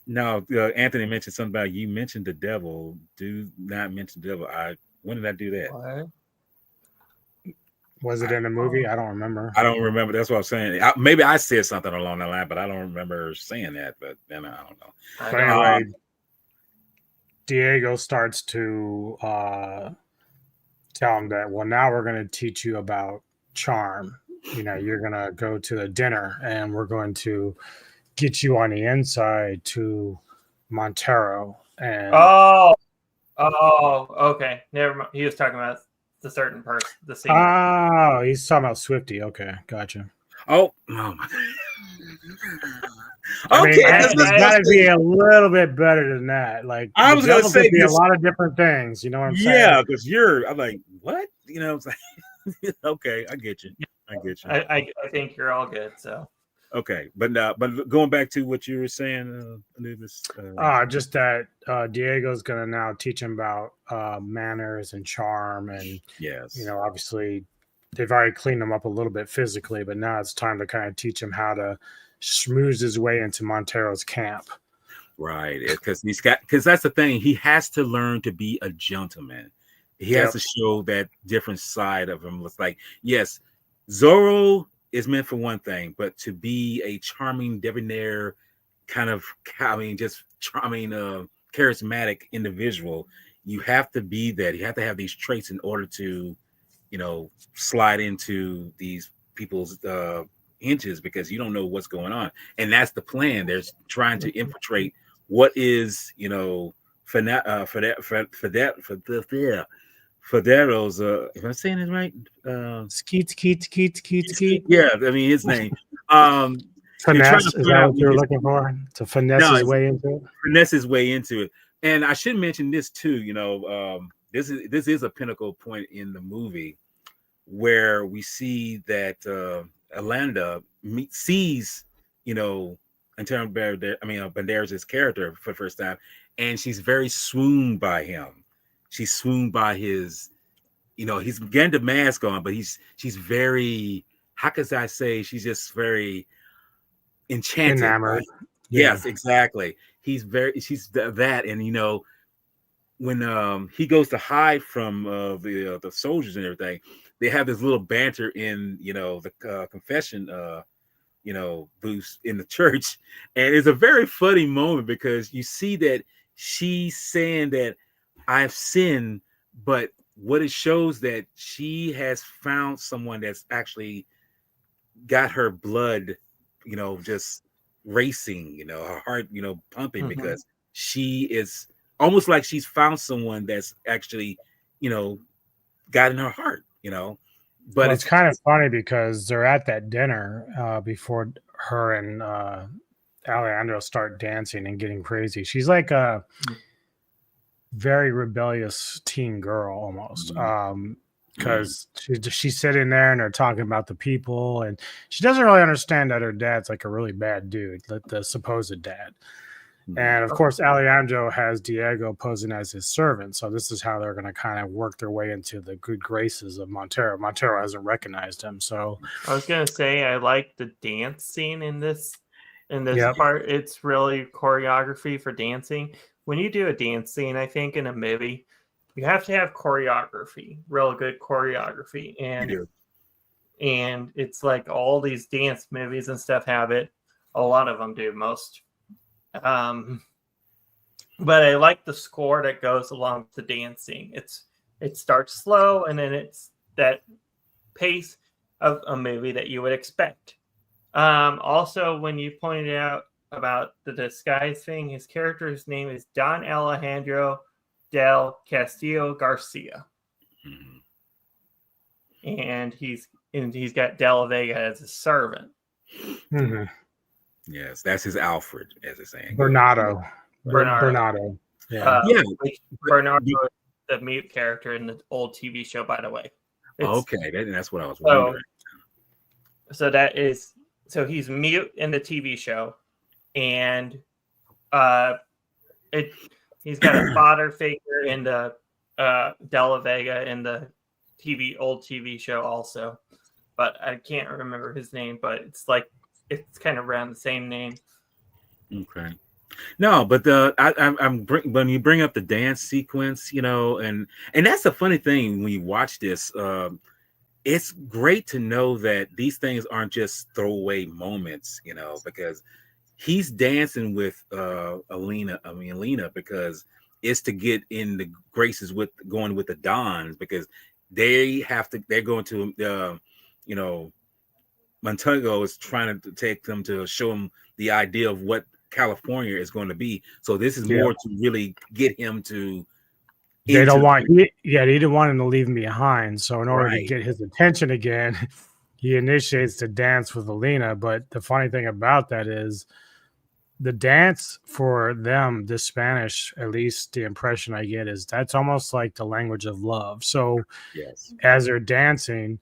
No, Anthony mentioned something about you mentioned the devil. Do not mention the devil. When did I do that? What? Was it in the movie? I don't remember. I don't remember. That's what I'm saying. Maybe I said something along that line, but I don't remember saying that. But then I don't know. I But don't- anyway, Diego starts to tell him that, well, now we're going to teach you about charm. You know, you're going to go to the dinner and we're going to get you on the inside to Montero. And Okay. Never mind. He was talking about the certain person, the scene. he's talking about Swifty. Okay, gotcha. Oh my. I mean, Okay, it's got to be a little bit better than that. Like, I was gonna devil say could be a this- lot of different things. You know what I'm saying? Yeah, because I'm like, what? You know, it's like, okay, I get you. I think you're all good. So Okay, but going back to what you were saying, Anubis, Just that Diego's gonna now teach him about manners and charm, and yes, you know, obviously they've already cleaned him up a little bit physically, but now it's time to kind of teach him how to schmooze his way into Montero's camp. right, because that's the thing. He has to learn to be a gentleman. He has to show that different side of him. It's like, yes, Zorro is meant for one thing, but to be a charming, debonair, kind of, just charming, charismatic individual, you have to be that. You have to have these traits in order to, you know, slide into these people's inches, because you don't know what's going on. And that's the plan. They're trying to infiltrate what is, you know, Federo's, if I'm saying it right, Skeet. yeah, I mean his name. Finesse, is that what you're looking for? To finesse his way into it? Finesse his way into it. And I should mention this too, you know, this is a pinnacle point in the movie where we see that Alanda sees, you know, Banderas' character for the first time, and she's very swooned by him. She's swooned by his, you know, he's getting the mask on, but she's very, how could I say, she's just very enchanted. Enamored. Right? Yes, exactly. She's that, and you know, when he goes to hide from the soldiers and everything, they have this little banter in, you know, the confession you know, booth in the church, and it's a very funny moment because you see that she's saying that I've sinned, but what it shows that she has found someone that's actually got her blood, you know, just racing, you know, her heart, you know, pumping, because she is almost like she's found someone that's actually, you know, got in her heart, you know. But it's kind of funny because they're at that dinner before her and Alejandro start dancing and getting crazy. She's like a very rebellious teen girl almost, because she's sitting there and they're talking about the people, and she doesn't really understand that her dad's like a really bad dude, the supposed dad. And of course, Alejandro has Diego posing as his servant. So this is how they're going to kind of work their way into the good graces of Montero. Montero hasn't recognized him. So I was going to say, I like the dance scene in this part. It's really choreography for dancing. When you do a dance scene, I think in a movie, you have to have choreography, real good choreography. And it's like all these dance movies and stuff have it. A lot of them do, most. But I like the score that goes along with the dancing. It starts slow, and then it's that pace of a movie that you would expect. Also, when you pointed out about the disguise thing, his character's name is Don Alejandro del Castillo Garcia, and he's got De La Vega as a servant. Yes, that's his Alfred, as it's saying. Bernardo. Yeah. Bernardo is the mute character in the old TV show, by the way. Okay, that's what I was wondering. So he's mute in the TV show, and he's got a father figure in the De La Vega in the old TV show also, but I can't remember his name. But it's kind of around the same name. Okay. No, but when you bring up the dance sequence, you know, and that's the funny thing when you watch this. It's great to know that these things aren't just throwaway moments, you know, because he's dancing with Alina, because it's to get in the graces with going with the Dons, because they're going to you know, Montego is trying to take them to show him the idea of what California is going to be. So this is Yeah. more to really get him to They don't want, they didn't want him to leave him behind. So in order to Right. get his attention again, he initiates the dance with Alina. But the funny thing about that is the dance for them, the Spanish, at least the impression I get is that's almost like the language of love. So Yes. as they're dancing,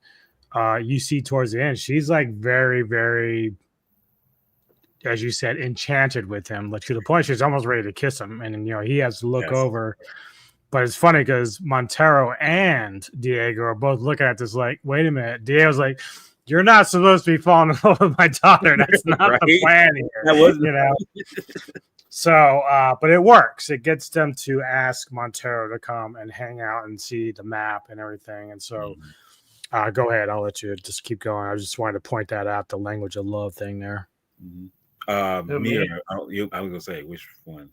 you see towards the end, she's like very, very, as you said, enchanted with him, like to the point she's almost ready to kiss him. And, you know, he has to look Yes. over. But it's funny because Montero and Diego are both looking at this like, wait a minute. Diego's like, you're not supposed to be falling in love with my daughter. That's not Right. the plan here. That was You know. So, but it works. It gets them to ask Montero to come and hang out and see the map and everything. And so, go ahead. I'll let you just keep going. I just wanted to point that out, the language of love thing there. Me, I was gonna say which one.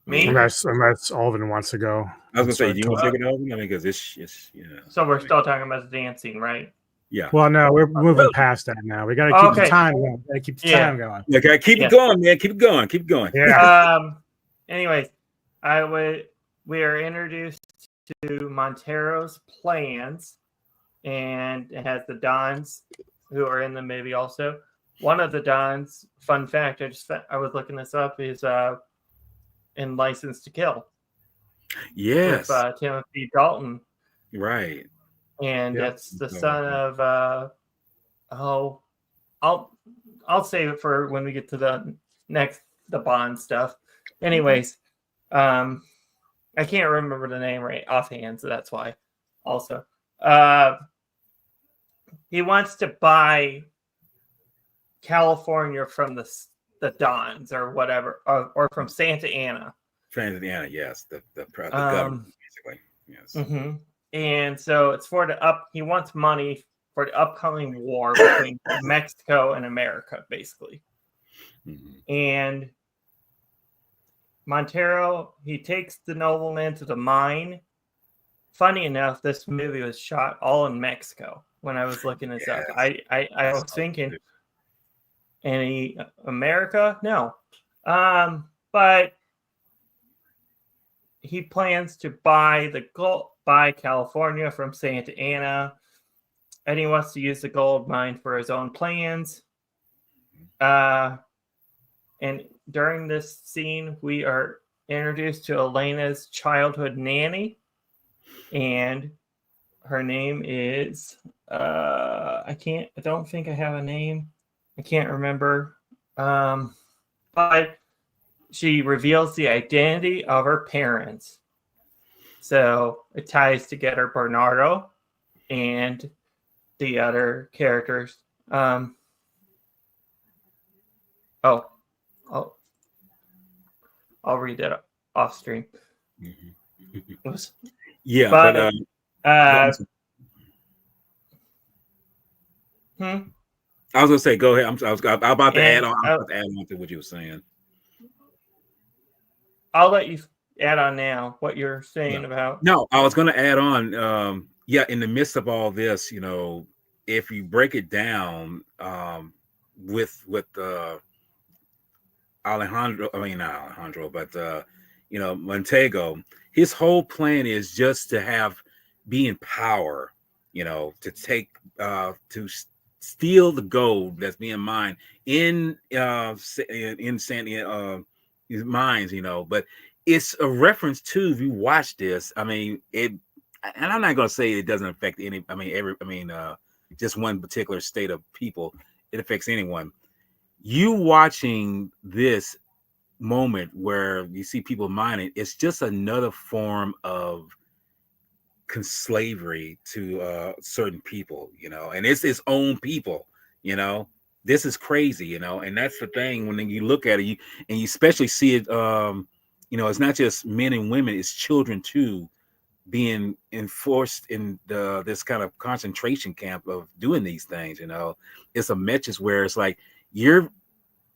Me? Unless Alvin wants to go. I was gonna say, do you want to take it over? I mean, because it's you know. So we're still talking about the dancing, right? Yeah. Well, no, we're moving past that now. We got to keep the time going. Gotta keep the time going. Okay, keep it going, man. Keep it going. Keep going. Yeah. Anyways, we are introduced to Montero's plans, and it has the Dons who are in the movie also. One of the Dons, fun fact, I was looking this up, is in License to Kill. Yes. With Timothy Dalton. Right. And that's the son of I'll save it for when we get to the Bond stuff. Anyways, I can't remember the name right offhand, so that's why. Also, he wants to buy California from the Dons or whatever, or from Santa Ana. Santa Ana, yes, the government, basically, yes. Mm-hmm. And so it's he wants money for the upcoming war between Mexico and America, basically. Mm-hmm. And Montero, he takes the nobleman to the mine. Funny enough, this movie was shot all in Mexico. When I was looking this up, I was thinking, any America? No. But he plans to buy California from Santa Ana, and he wants to use the gold mine for his own plans. And during this scene, we are introduced to Elena's childhood nanny, and her name is I don't think I have a name. I can't remember. But she reveals the identity of her parents. So it ties together Bernardo and the other characters. I'll read that off stream. Mm-hmm. Yeah, but I was gonna say, go ahead. I was about to add on. To what you were saying. I'll let you add on now what you're saying about. No, I was gonna add on. In the midst of all this, you know, if you break it down, with Alejandro, I mean not Alejandro, but Montego, his whole plan is just to be in power, you know, to take to steal the gold that's being mined in Sandy mines, you know. But it's a reference to, if you watch this, I mean it, and I'm not gonna say it doesn't affect any. Just one particular state of people. It affects anyone. You watching this moment where you see people mining, it's just another form of slavery to certain people, you know, and it's its own people, you know, this is crazy, you know. And that's the thing when you look at it, you especially see it. It's not just men and women; it's children too, being enforced in this kind of concentration camp of doing these things. You know, it's a message where it's like you're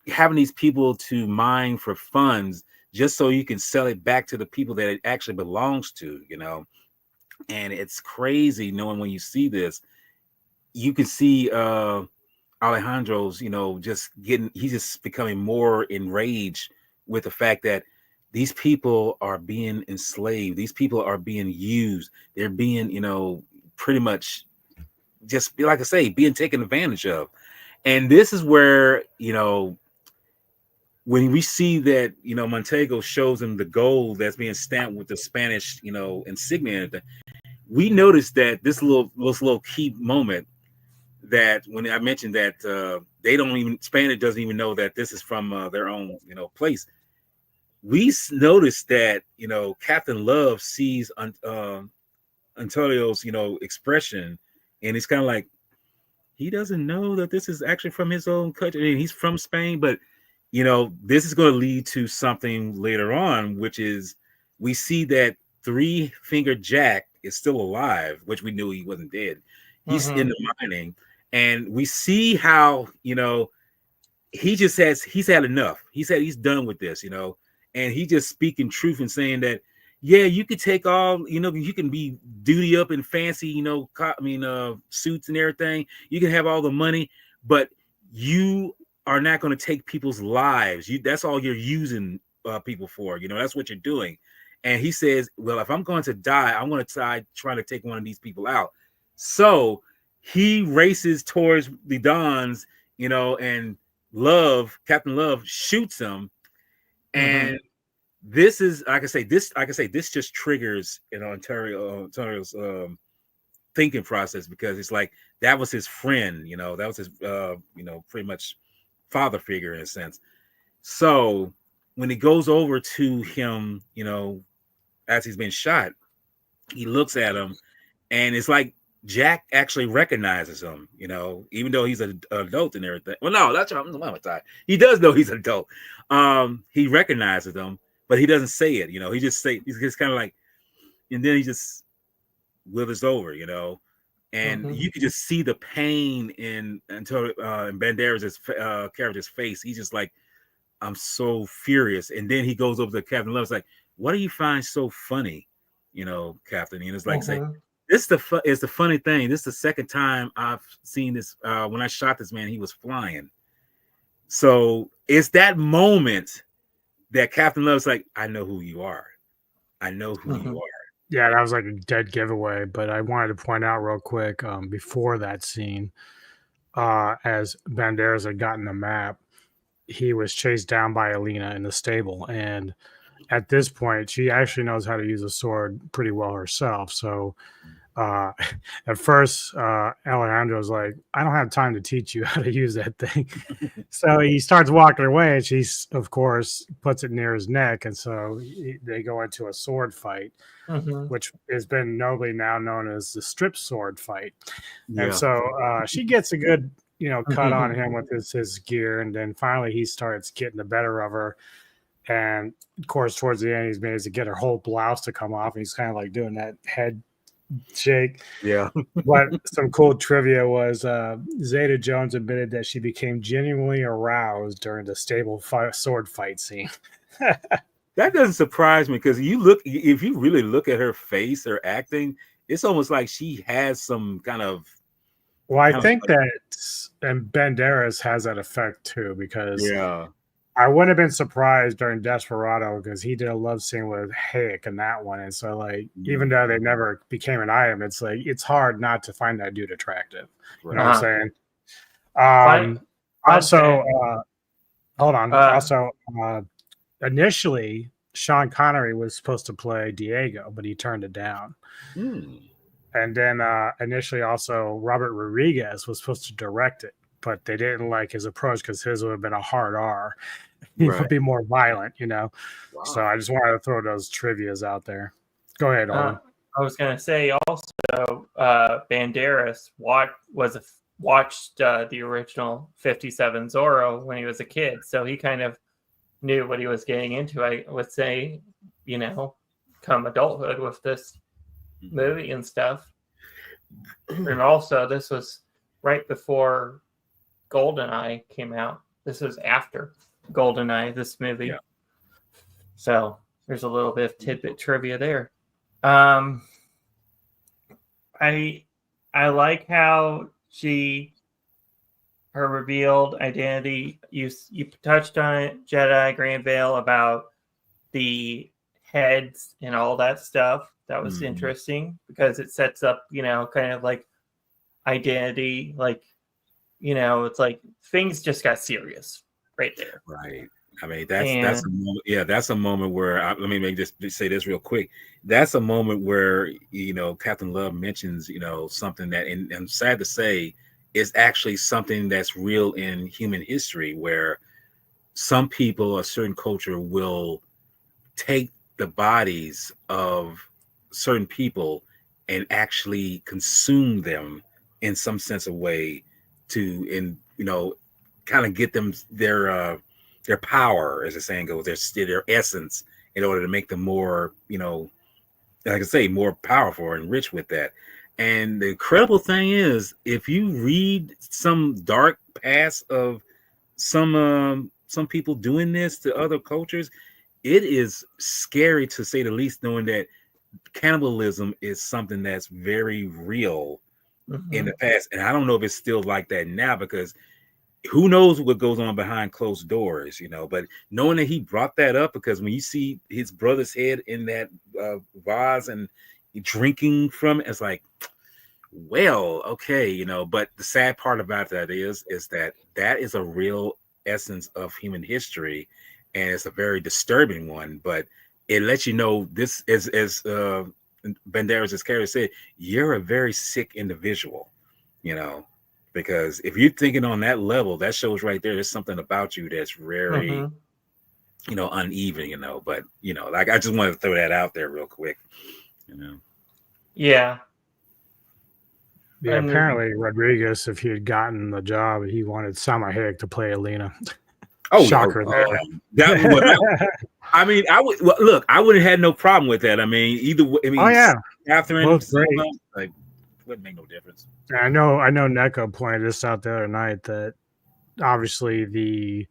having these people to mine for funds just so you can sell it back to the people that it actually belongs to, you know. And it's crazy knowing when you see this, you can see Alejandro's, he's just becoming more enraged with the fact that these people are being enslaved. These people are being used. They're being, pretty much just, like I say, being taken advantage of. And this is where, when we see that, Montego shows him the gold that's being stamped with the Spanish, insignia and everything, we noticed that this little key moment that when I mentioned that Spanish doesn't even know that this is from their own, place. We noticed that, Captain Love sees Antonio's, expression, and it's kind of like, he doesn't know that this is actually from his own country. I mean, he's from Spain, but this is going to lead to something later on, which is we see that Three Finger Jack is still alive, which we knew he wasn't dead. He's in the mining, and we see how, he's had enough. He said he's done with this, and he just speaking truth and saying that, yeah, you could take all, you can be duty up in fancy, suits and everything. You can have all the money, but you are not going to take people's lives. That's all you're using people for. That's what you're doing. And he says, well, if I'm going to die, I'm going to try to take one of these people out. So he races towards the Dons, and Captain Love shoots him. And this is, this just triggers, Ontario's thinking process, because it's like, that was his friend, that was his, pretty much father figure in a sense. So when he goes over to him, as he's been shot, he looks at him, and it's like Jack actually recognizes him, even though he's an adult and everything. Well, no, that's right. He does know he's an adult. He recognizes him, but he doesn't say it. He's just kind of like, and then he just withers over, and you can just see the pain in Banderas' character's face. He's just like, I'm so furious. And then he goes over to Captain Love, like, what do you find so funny, Captain? And it's like, say, this is the funny thing. This is the second time I've seen this. When I shot this man, he was flying. So it's that moment that Captain Love's like, I know who you are. I know who you are. Yeah, that was like a dead giveaway. But I wanted to point out real quick, before that scene, as Banderas had gotten the map, he was chased down by Alina in the stable. And at this point, she actually knows how to use a sword pretty well herself. So at first, Alejandro's like, I don't have time to teach you how to use that thing. So he starts walking away, and she, of course, puts it near his neck. And so they go into a sword fight, which has been nobly now known as the strip sword fight. Yeah. And so she gets a good, cut on him with his gear. And then finally he starts getting the better of her. And of course, towards the end, he's managed to get her whole blouse to come off. And he's kind of like doing that head shake. Yeah. But some cool trivia was Zeta Jones admitted that she became genuinely aroused during the stable sword fight scene. That doesn't surprise me, because if you really look at her face, her acting, it's almost like she has some kind of. Well, I think that, and Banderas has that effect too, because I wouldn't have been surprised during Desperado, because he did a love scene with Hayek in that one. And so, like, even though they never became an item, it's like, it's hard not to find that dude attractive. You know what I'm saying? Also, hold on. Also, initially, Sean Connery was supposed to play Diego, but he turned it down. And then initially also Robert Rodriguez was supposed to direct it, but they didn't like his approach, because his would have been a hard R. He would be more violent, Wow. So I just wanted to throw those trivias out there. Go ahead, Owen. I was going to say also, Banderas was watched the original 57 Zorro when he was a kid, so he kind of knew what he was getting into. I would say, come adulthood with this movie and stuff. And also, this was right before GoldenEye came out. This was after GoldenEye, this movie. Yeah. So there's a little bit of tidbit trivia there. I like how her revealed identity. You touched on it, Jedi Grand Veil, about the heads and all that stuff. That was interesting because it sets up, kind of like identity, like, it's like things just got serious right there. Right. I mean, that's a moment. Yeah, that's a moment where let me just say this real quick. That's a moment where Captain Love mentions something that, and I'm sad to say, is actually something that's real in human history, where some people, a certain culture, will take the bodies of certain people and actually consume them in some sense of way to, kind of get them their power, as the saying goes, their essence, in order to make them more, like I say, more powerful and rich with that. And the incredible thing is, if you read some dark past of some people doing this to other cultures, it is scary to say the least, knowing that cannibalism is something that's very real in the past. And I don't know if it's still like that now, because who knows what goes on behind closed doors, but knowing that he brought that up, because when you see his brother's head in that vase and drinking from it, it's like, well, okay, but the sad part about that is that is a real essence of human history, and it's a very disturbing one, but it lets you know this is, as Banderas' character said, you're a very sick individual, because if you're thinking on that level, that shows right there, there's something about you that's very, uneven, but, like, I just wanted to throw that out there real quick, Yeah. Yeah, apparently Rodriguez, if he had gotten the job, he wanted Salma Hayek to play Alina. Oh, shocker! I mean, I would look. I would have had no problem with that. I mean, either way. I mean, oh yeah, Catherine, both great. Like, wouldn't make no difference. I know. Neko pointed this out the other night, that obviously the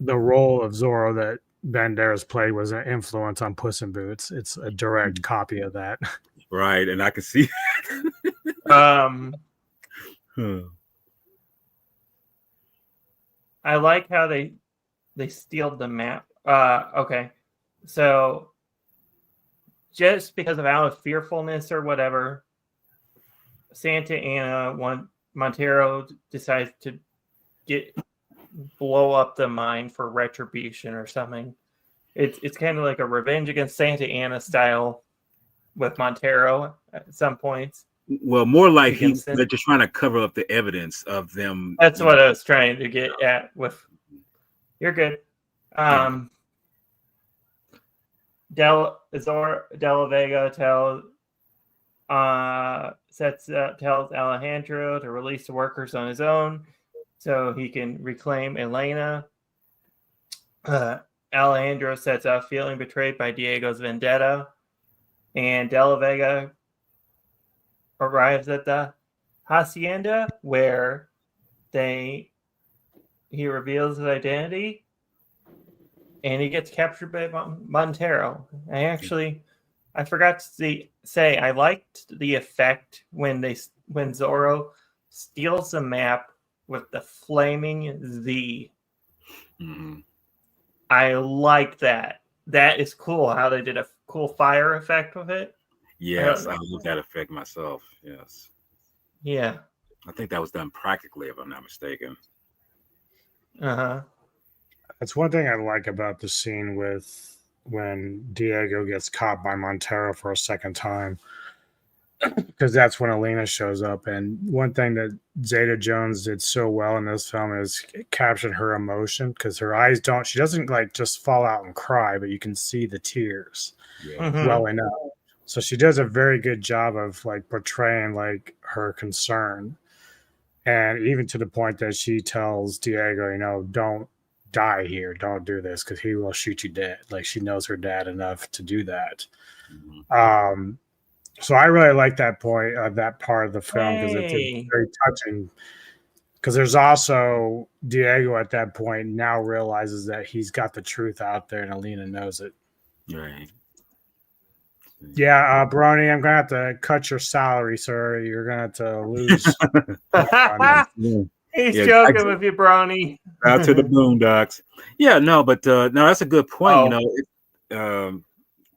role of Zorro that Banderas played was an influence on Puss in Boots. It's a direct copy of that. Right, and I can see. I like how they stealed the map. Okay, so just because of out of fearfulness or whatever, Santa Ana Montero decides to blow up the mine for retribution or something. It's kind of like a Revenge Against Santa Ana style with Montero at some points. Well, more like they're just trying to cover up the evidence of them. That's what I was trying to get at with. You're good. Della Vega tells Alejandro to release the workers on his own so he can reclaim Elena. Alejandro sets off feeling betrayed by Diego's vendetta, and Della Vega arrives at the hacienda where he reveals his identity, and he gets captured by Montero. I forgot to say I liked the effect when Zorro steals the map with the flaming Z. Mm-hmm. I like that. That is cool how they did a cool fire effect with it. Yes, I love that effect myself. Yes. Yeah. I think that was done practically, if I'm not mistaken. Uh-huh. That's one thing I like about the scene with when Diego gets caught by Montero for a second time, because that's when Elena shows up. And one thing that Zeta Jones did so well in this film is captured her emotion, because her eyes she doesn't like just fall out and cry, but you can see the tears well enough. So she does a very good job of like portraying like her concern. And even to the point that she tells Diego, don't die here, don't do this, because he will shoot you dead. Like, she knows her dad enough to do that. So I really like that point, that part of the film, because it's very touching. Because there's also Diego at that point now realizes that he's got the truth out there, and Alina knows it. Right. Yeah, Brony, I'm gonna have to cut your salary, sir. You're gonna have to lose. He's joking with you, Brony. Out to the Boondocks. Yeah, no, but no, that's a good point.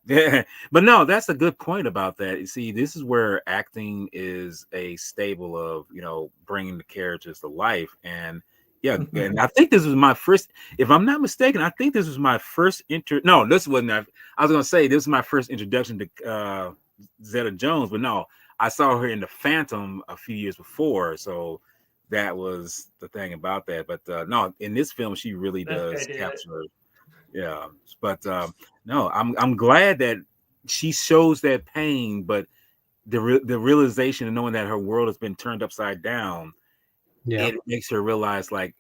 Yeah, but no, that's a good point about that. You see, this is where acting is a stable of, bringing the characters to life. And yeah, and I think this was my first, if I'm not mistaken, I think this was my first no, this wasn't, I was going to say this was my first introduction to Zeta Jones, but no, I saw her in The Phantom a few years before. So that was the thing about that. But no, in this film, she really does capture it. Yeah, but no, I'm glad that she shows that pain, but the realization of knowing that her world has been turned upside down, it makes her realize, like,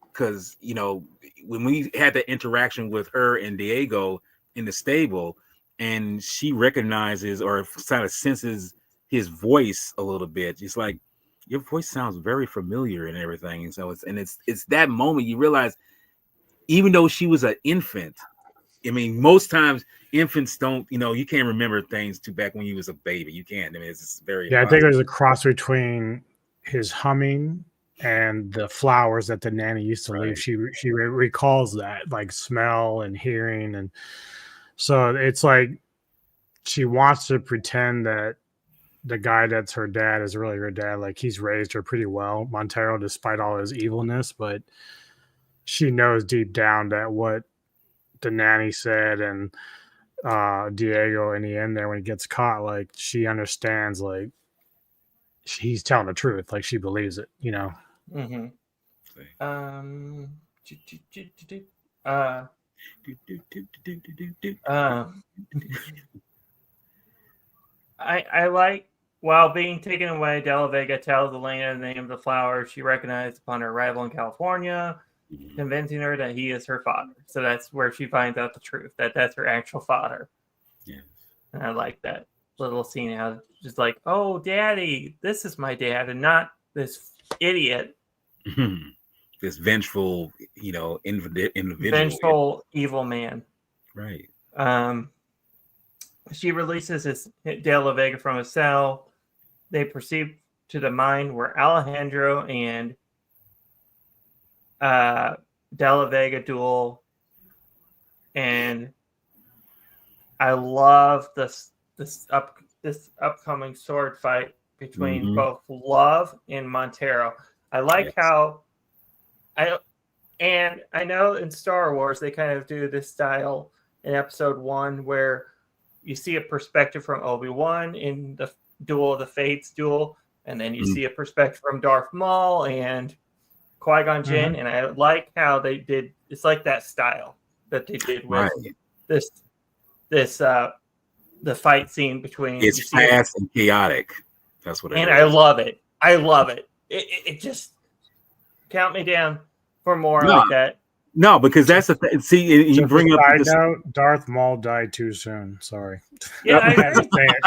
because when we had that interaction with her and Diego in the stable, and she recognizes or kind of senses his voice a little bit, it's like, your voice sounds very familiar and everything, and so it's that moment you realize. Even though she was an infant, I mean, most times infants don't, you can't remember things too back when you was a baby. You can't. I mean, it's very. Yeah, I think there's a cross between his humming and the flowers that the nanny used to leave. She recalls that, like, smell and hearing, and so it's like she wants to pretend that the guy that's her dad is really her dad. Like, he's raised her pretty well, Montero, despite all his evilness, but she knows deep down that what the nanny said and Diego in the end there when he gets caught, like, she understands, like, he's telling the truth, like, she believes it, I like, while being taken away, De La Vega tells Elena the name of the flower she recognized upon her arrival in California, convincing her that he is her father. So that's where she finds out the truth, that that's her actual father. Yeah. And I like that little scene, how just like, oh, daddy, this is my dad and not this idiot. This vengeful, individual. Vengeful, evil man. Right. She releases De La Vega from his cell. They proceed to the mine where Alejandro and De La Vega duel, and I love this upcoming sword fight between both Love and Montero. I like how I know in Star Wars they kind of do this style in Episode 1 where you see a perspective from Obi-Wan in the Duel of the Fates duel, and then you see a perspective from Darth Maul and Qui-Gon Jinn, and I like how they did. It's like that style that they did with this the fight scene between. It's fast and chaotic. That's what it is. And I love it. I love it. It just count me down for more like that. No, because that's the thing. See, you bring up this. Darth Maul died too soon. Sorry. Yeah, I had to say it.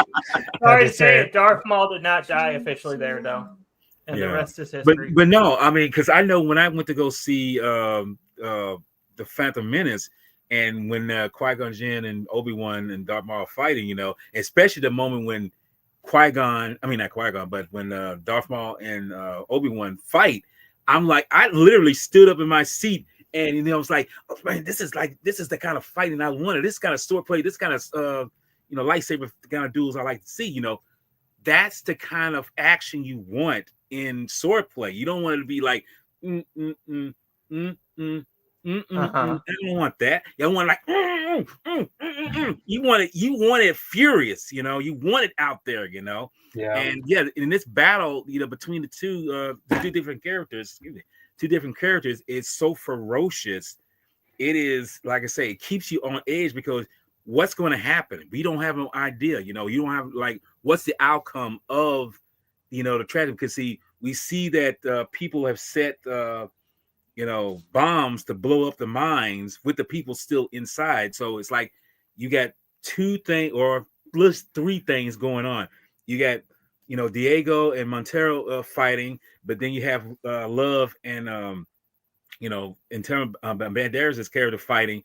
Sorry to say it. Darth Maul did not die officially there, though. And the rest is history. But no, I mean, because I know when I went to go see the Phantom Menace, and when Qui-Gon Jinn and Obi-Wan and Darth Maul are fighting, especially the moment when not Qui-Gon, but when Darth Maul and Obi-Wan fight, I'm like, I literally stood up in my seat, and I was like, oh, man, this is the kind of fighting I wanted. This kind of swordplay, this kind of lightsaber kind of duels I like to see. That's the kind of action you want in swordplay. You don't want it to be like, I don't want that. You want like, you want it furious. You want it out there. Yeah. And yeah, in this battle, between the two different characters, it's so ferocious. It is, like I say, it keeps you on edge because what's going to happen? We don't have no idea. You don't have, like, what's the outcome of, the tragedy? Because see, We see that people have set bombs to blow up the mines with the people still inside. So it's like you got two things or plus three things going on. You got Diego and Montero fighting, but then you have Love and in terms of Banderas' character fighting,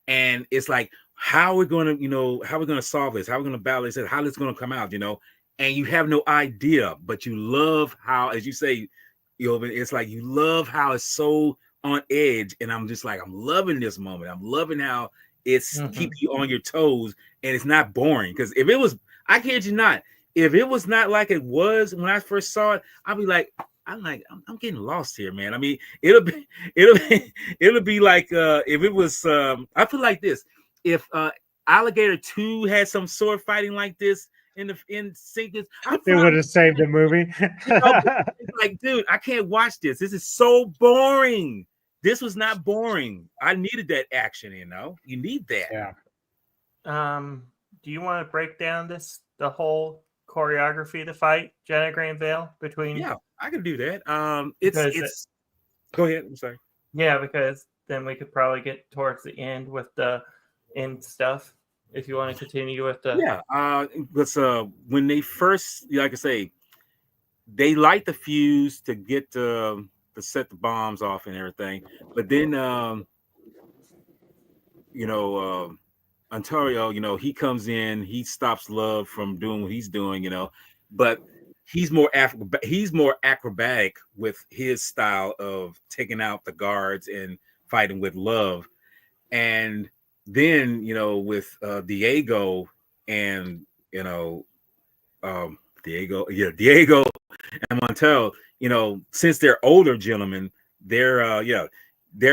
and it's like how we're going to solve this, how we're going to battle this, how it's going to come out, and you have no idea, but you love how, as you say, it's like you love how it's so on edge, and I'm just like, I'm loving this moment. I'm loving how it's keeping you on your toes, and it's not boring. Because if it was, I kid you not, if it was not like it was when I first saw it, I'd be like, I'm getting lost here, man. I mean, it'll be like if it was. I feel like this: if Alligator 2 had some sword fighting like this in sequence, they would have saved the movie. It's like, dude, I can't watch this. This is so boring. This was not boring. I needed that action. You need that. Yeah. Do you want to break down the whole choreography of the fight, Jenna Granville, between? Yeah, I can do that. It's. Go ahead. I'm sorry. Yeah, because then we could probably get towards the end with the end stuff. If you want to continue with the but when they first, like I say, they light the fuse to get to set the bombs off and everything, but then Ontario, he comes in, he stops Love from doing what he's doing, but he's more acrobatic with his style of taking out the guards and fighting with Love. And then with Diego and Diego and Montel, since they're older gentlemen, they're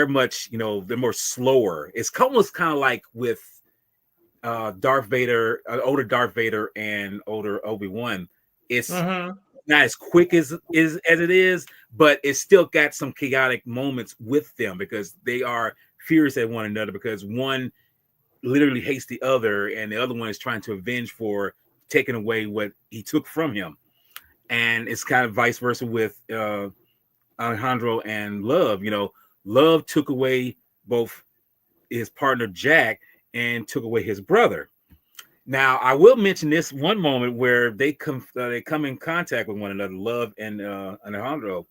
much, they're more slower. It's almost kind of like with Darth Vader, older Darth Vader and older Obi-Wan. It's not as quick as it is, but it's still got some chaotic moments with them because they are furious at one another, because one literally hates the other and the other one is trying to avenge for taking away what he took from him. And it's kind of vice versa with Alejandro and Love. Love took away both his partner Jack and took away his brother. Now, I will mention this one moment where they come in contact with one another, Love and Alejandro.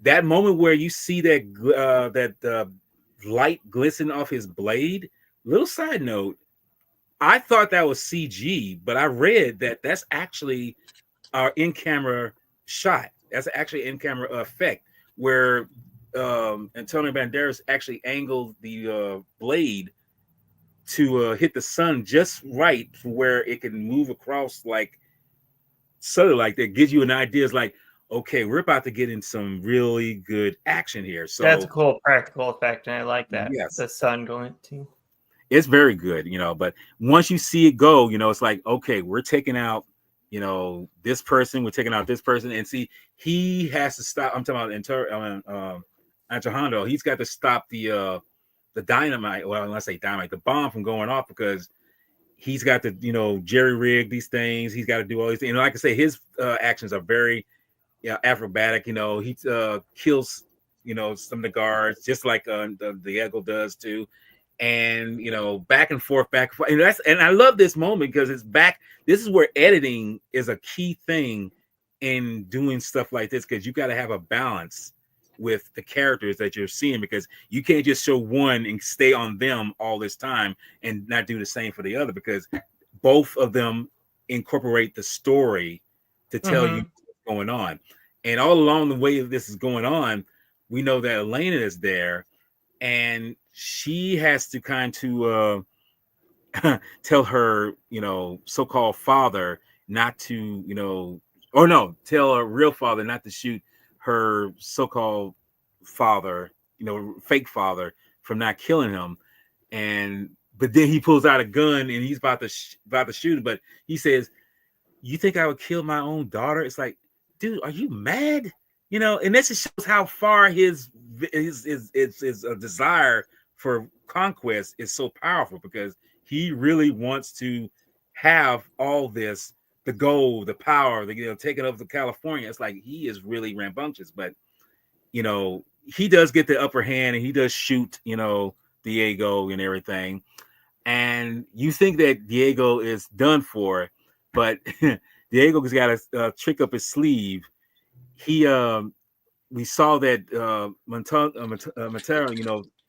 That moment where you see that light glisten off his blade. Little side note, I thought that was CG, but I read that that's actually our in-camera shot. That's actually in-camera effect where Antonio Banderas actually angled the blade to hit the sun just right for where it can move across, like subtly, like that. Gives you an idea. It's like, okay, we're about to get in some really good action here. So that's a cool practical effect, and I like that. Yes. The sun going to. It's very good, but once you see it go, it's like, okay, we're taking out, this person, we're taking out this person, and see, he has to stop. I'm talking about Alejandro. He's got to stop the dynamite. Well, let's say dynamite, the bomb from going off, because he's got to, jerry rig these things. He's got to do all these things. Like I say, his actions are very, acrobatic. He kills, some of the guards, just like the Diego does too. And back and forth, and I love this moment because it's back. This is where editing is a key thing in doing stuff like this, because you got to have a balance with the characters that you're seeing, because you can't just show one and stay on them all this time and not do the same for the other, because both of them incorporate the story to tell you what's going on. And all along the way this is going on, we know that Elena is there, and she has to kind of tell her, so-called father not to, tell her real father not to shoot her so-called father, fake father, from not killing him. But then he pulls out a gun and he's about to shoot him, but he says, "You think I would kill my own daughter?" It's like, dude, are you mad? And this just shows how far his desire for conquest is so powerful, because he really wants to have all this the gold, the power, taking over California. It's like he is really rambunctious, but he does get the upper hand and he does shoot, Diego and everything. And you think that Diego is done for, but Diego's got a trick up his sleeve. We saw that Montero,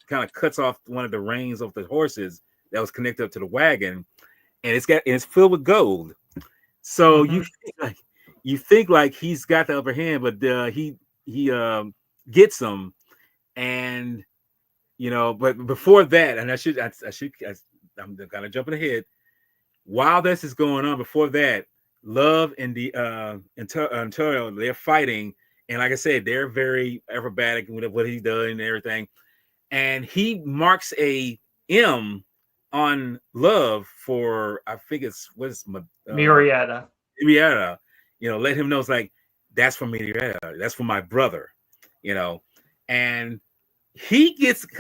kind of cuts off one of the reins of the horses that was connected up to the wagon, and it's filled with gold. So you think like he's got the upper hand, but he gets them, and but before that, and I'm kind of jumping ahead. While this is going on, before that, Love and the Antonio, they're fighting, and like I said, they're very acrobatic with what he's done and everything. And he marks a M on Love for, I think it's Murrieta. Murrieta. Let him know it's like, that's for Murrieta. That's for my brother. And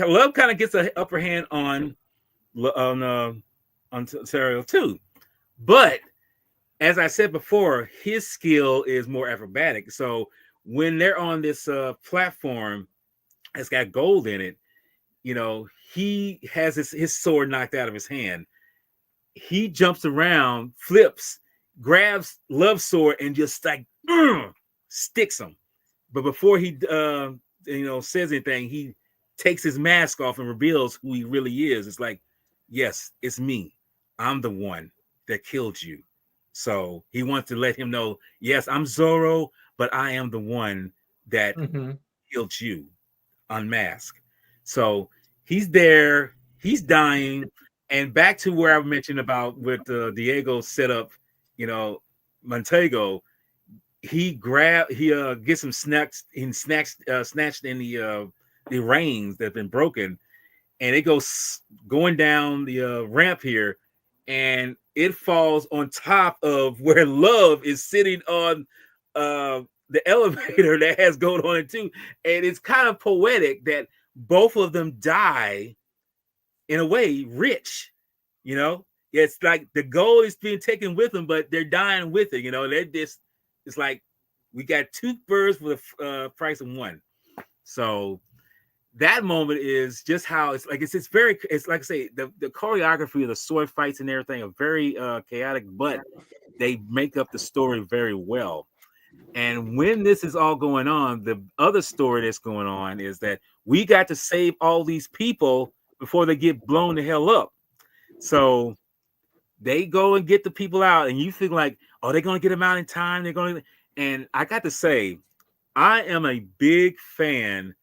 Love kind of gets an upper hand on Ontario too, but as I said before, his skill is more acrobatic. So when they're on this platform that's got gold in it, he has his sword knocked out of his hand. He jumps around, flips, grabs Love's sword, and just like sticks him. But before he says anything, he takes his mask off and reveals who he really is. It's like, yes, it's me. I'm the one that killed you. So he wants to let him know, yes, I'm Zorro, but I am the one that killed you, unmasked. So he's there, he's dying, and back to where I mentioned about with Diego set up, Montego. He gets him snatched in the reins that have been broken, and it goes going down the ramp here, and it falls on top of where Love is sitting on the elevator that has gold on it too. And it's kind of poetic that both of them die in a way rich. It's like the gold is being taken with them, but they're dying with it. It's like we got two birds for the price of one. So that moment is just how it's like. It's like I say, the choreography of the sword fights and everything are very chaotic, but they make up the story very well. And when this is all going on, the other story that's going on is that we got to save all these people before they get blown the hell up. So they go and get the people out, and you think like, oh, they're going to get them out in time. And I got to say, I am a big fan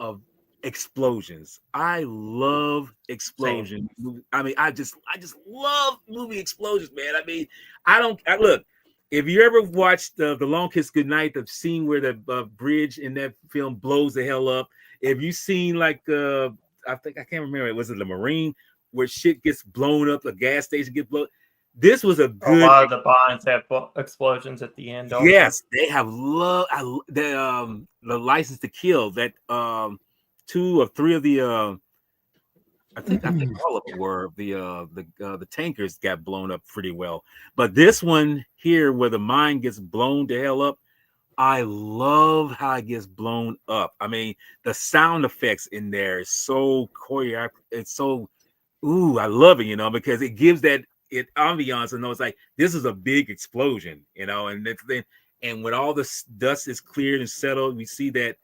of explosions. I love explosions. Same. I mean, I just love movie explosions, man. I mean, look. If you ever watched the Long Kiss Goodnight, the scene where the bridge in that film blows the hell up. If you've seen I can't remember. Was it the Marine where shit gets blown up? The gas station gets blown. This was a good. A lot of the Bonds have explosions at the end. Also. Yes, they have the License to Kill. That 2 or 3 of the I think all of them were the tankers got blown up pretty well. But this one here, where the mine gets blown to hell up, I love how it gets blown up. I mean, the sound effects in there is so choreographed. It's so, I love it, because it gives that ambiance, and it's like this is a big explosion, and when all the dust is cleared and settled, we see that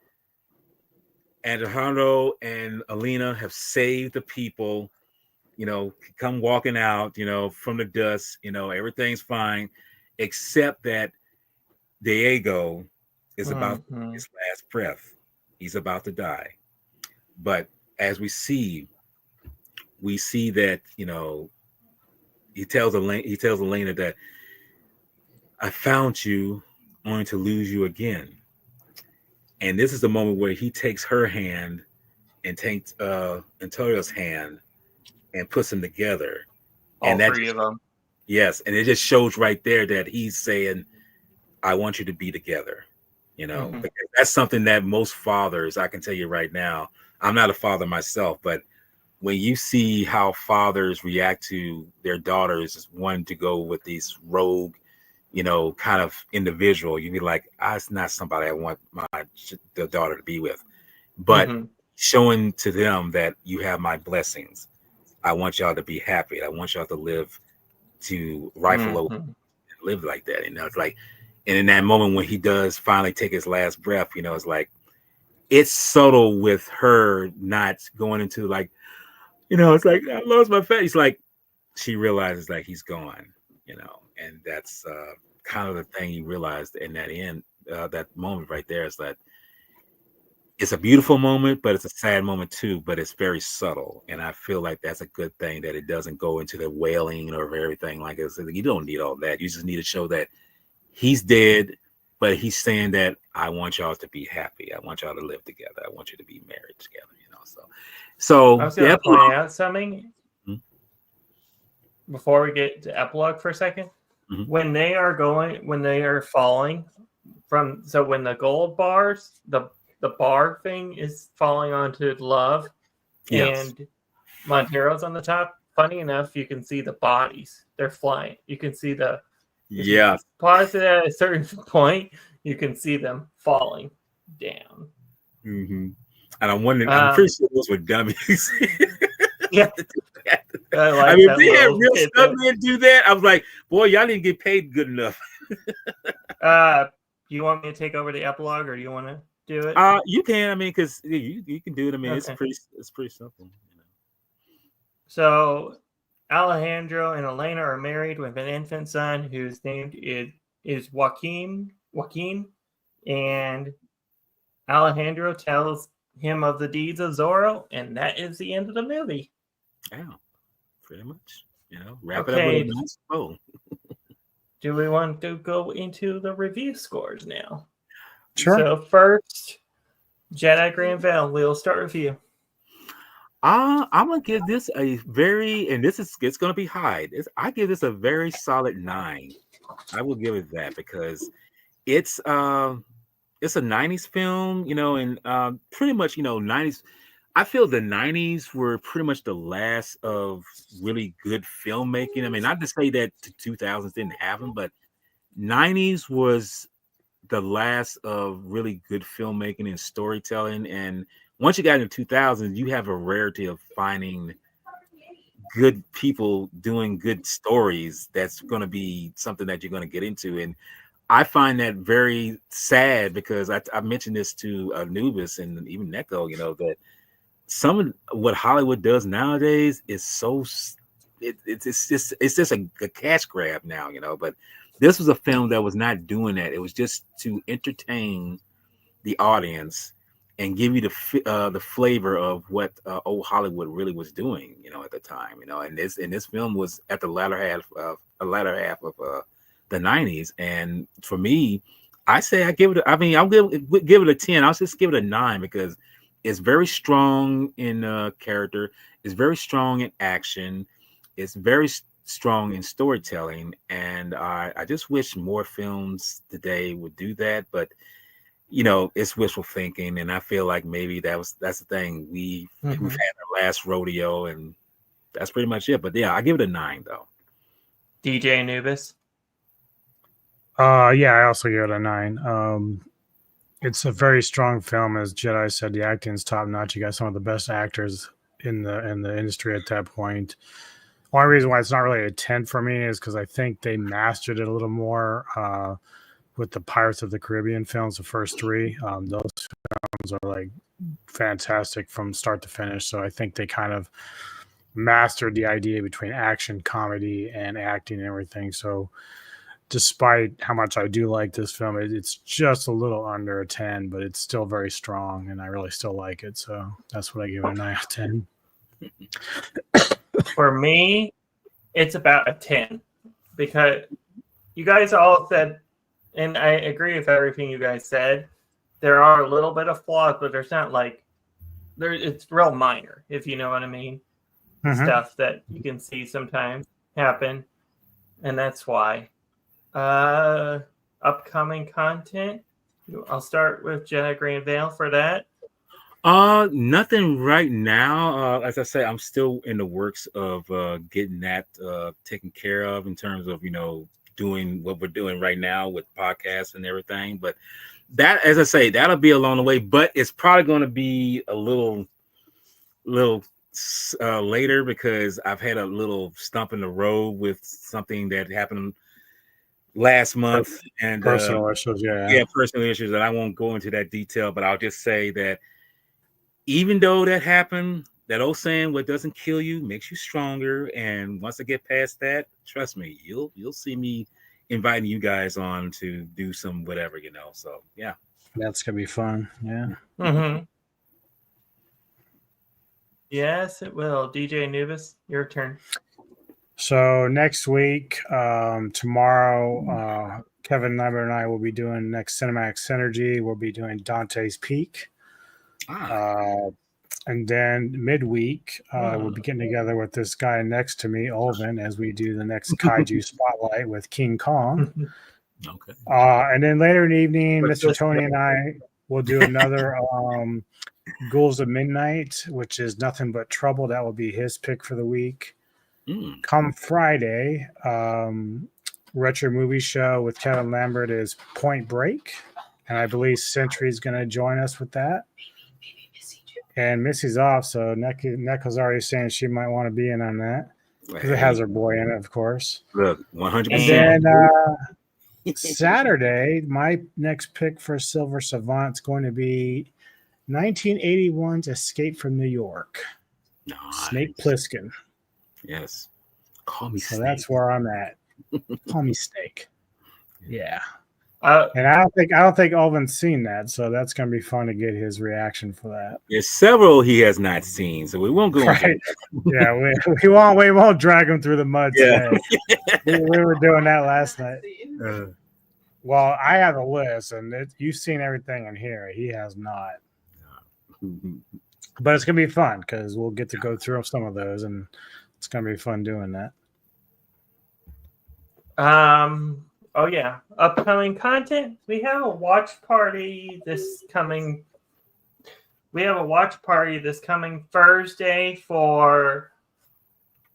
Alejandro and Alina have saved the people, come walking out, from the dust, everything's fine, except that Diego is about his last breath. He's about to die. But as we see that, he tells Elena that I found you only to lose you again. And this is the moment where he takes her hand and takes Antonio's hand and puts them together. All three of them. Yes. And it just shows right there that he's saying, I want you to be together. Because that's something that most fathers, I can tell you right now, I'm not a father myself, but when you see how fathers react to their daughters wanting to go with these rogue, kind of individual. You'd be like, it's not somebody I want the daughter to be with. But showing to them that you have my blessings. I want y'all to be happy. I want y'all to live to rifle over and live like that. It's like, and in that moment when he does finally take his last breath, it's like, it's subtle with her not going into like, it's like, I lost my face. It's like, she realizes like he's gone, and that's kind of the thing he realized in that end, that moment right there is that it's a beautiful moment, but it's a sad moment too, but it's very subtle. And I feel like that's a good thing that it doesn't go into the wailing or everything like this. You don't need all that. You just need to show that he's dead, but he's saying that I want y'all to be happy. I want y'all to live together. I want you to be married together, So I was going to point out something before we get to epilogue for a second. When they are falling from, so when the gold bars, the bar thing is falling onto Love, and Montero's on the top. Funny enough, you can see the bodies. They're flying. You can see pause it at a certain point, you can see them falling down. And I'm wondering, I'm pretty sure those were dummies. Yeah. I mean, if they had real stuntmen do that, I was like, boy, y'all didn't get paid good enough. Do you want me to take over the epilogue, or do you want to do it? You can. I mean, because you can do it. I mean, it's pretty simple. So Alejandro and Elena are married with an infant son whose name is Joaquin, and Alejandro tells him of the deeds of Zorro, and that is the end of the movie. Yeah, pretty much. Wrap it up with a nice bow. Do we want to go into the review scores now? Sure. So first, Jedi Grand Veil. We'll start with you. I'm gonna give this a very, and it's gonna be high. I give this a very solid 9. I will give it that because it's a 90s film, and pretty much 90s. I feel the 90s were pretty much the last of really good filmmaking. I mean, not to say that the 2000s didn't have them, but 90s was the last of really good filmmaking and storytelling. And once you got into 2000s, you have a rarity of finding good people doing good stories. That's going to be something that you're going to get into. And I find that very sad because I mentioned this to Anubis and even Neko, that some of what Hollywood does nowadays is so it's just a cash grab now, but this was a film that was not doing that. It was just to entertain the audience and give you the flavor of what old Hollywood really was doing, at the time, and this film was at the latter half of the 90s. And for me, I say I'll give it a 10. I'll just give it a 9 because it's very strong in character. It's very strong in action. It's very strong in storytelling. And I just wish more films today would do that. But, it's wishful thinking. And I feel like maybe that's the thing. We've had our last rodeo, and that's pretty much it. But yeah, I give it a 9 though. DJ Anubis. Yeah, I also give it a 9. It's a very strong film, as Jedi said. The acting's top notch. You got some of the best actors in the industry at that point. One reason why it's not really a 10 for me is because I think they mastered it a little more with the Pirates of the Caribbean films, the first 3. Those films are like fantastic from start to finish. So I think they kind of mastered the idea between action, comedy, and acting and everything. So despite how much I do like this film, it's just a little under a 10, but it's still very strong, and I really still like it. So that's what I give it, a 9 out of 10. For me, it's about a 10 because you guys all said, and I agree with everything you guys said, there are a little bit of flaws, but there's not like it's real minor, if you know what I mean. Stuff that you can see sometimes happen, and that's why. Upcoming content. I'll start with Jedi Grand Veil for that. Nothing right now. As I say, I'm still in the works of getting that taken care of in terms of doing what we're doing right now with podcasts and everything. But that, as I say, that'll be along the way. But it's probably going to be a little later because I've had a little stump in the road with something that happened last month and personal issues. Yeah, personal issues. And I won't go into that detail, but I'll just say that even though that happened, that old saying, what doesn't kill you makes you stronger. And once I get past that, trust me, you'll see me inviting you guys on to do some whatever, So yeah. That's gonna be fun. Yeah. Mm-hmm. Yes, it will. DJ Anubis, your turn. So next week, tomorrow, Kevin Lambert and I will be doing next Cinemax Synergy. We'll be doing Dante's Peak. And then midweek, we'll be getting together with this guy next to me, Olvin, as we do the next Kaiju Spotlight with King Kong. Okay. And then later in the evening, Mr. Tony and I will do another Ghouls of Midnight, which is Nothing But Trouble. That will be his pick for the week. Come Friday, Retro Movie Show with Kevin Lambert is Point Break. And I believe Century is going to join us with that. And Missy's off, so Neko's already saying she might want to be in on that. Because it has her boy in it, of course. Look, 100%. And then Saturday, my next pick for Silver Savant is going to be 1981's Escape from New York. Nice. Snake Plissken. Yes. Call me So Snake. that's where I'm at. Call me Snake. Yeah. And I don't think Alvin's seen that, so that's going to be fun to get his reaction for that. There's several he has not seen, so we won't go. Right? Yeah, we won't drag him through the mud today. We were doing that last night. Well, I have a list, and you've seen everything in here. He has not. But it's going to be fun because we'll get to go through some of those, and it's going to be fun doing that. Oh yeah, upcoming content. We have a watch party this coming Thursday for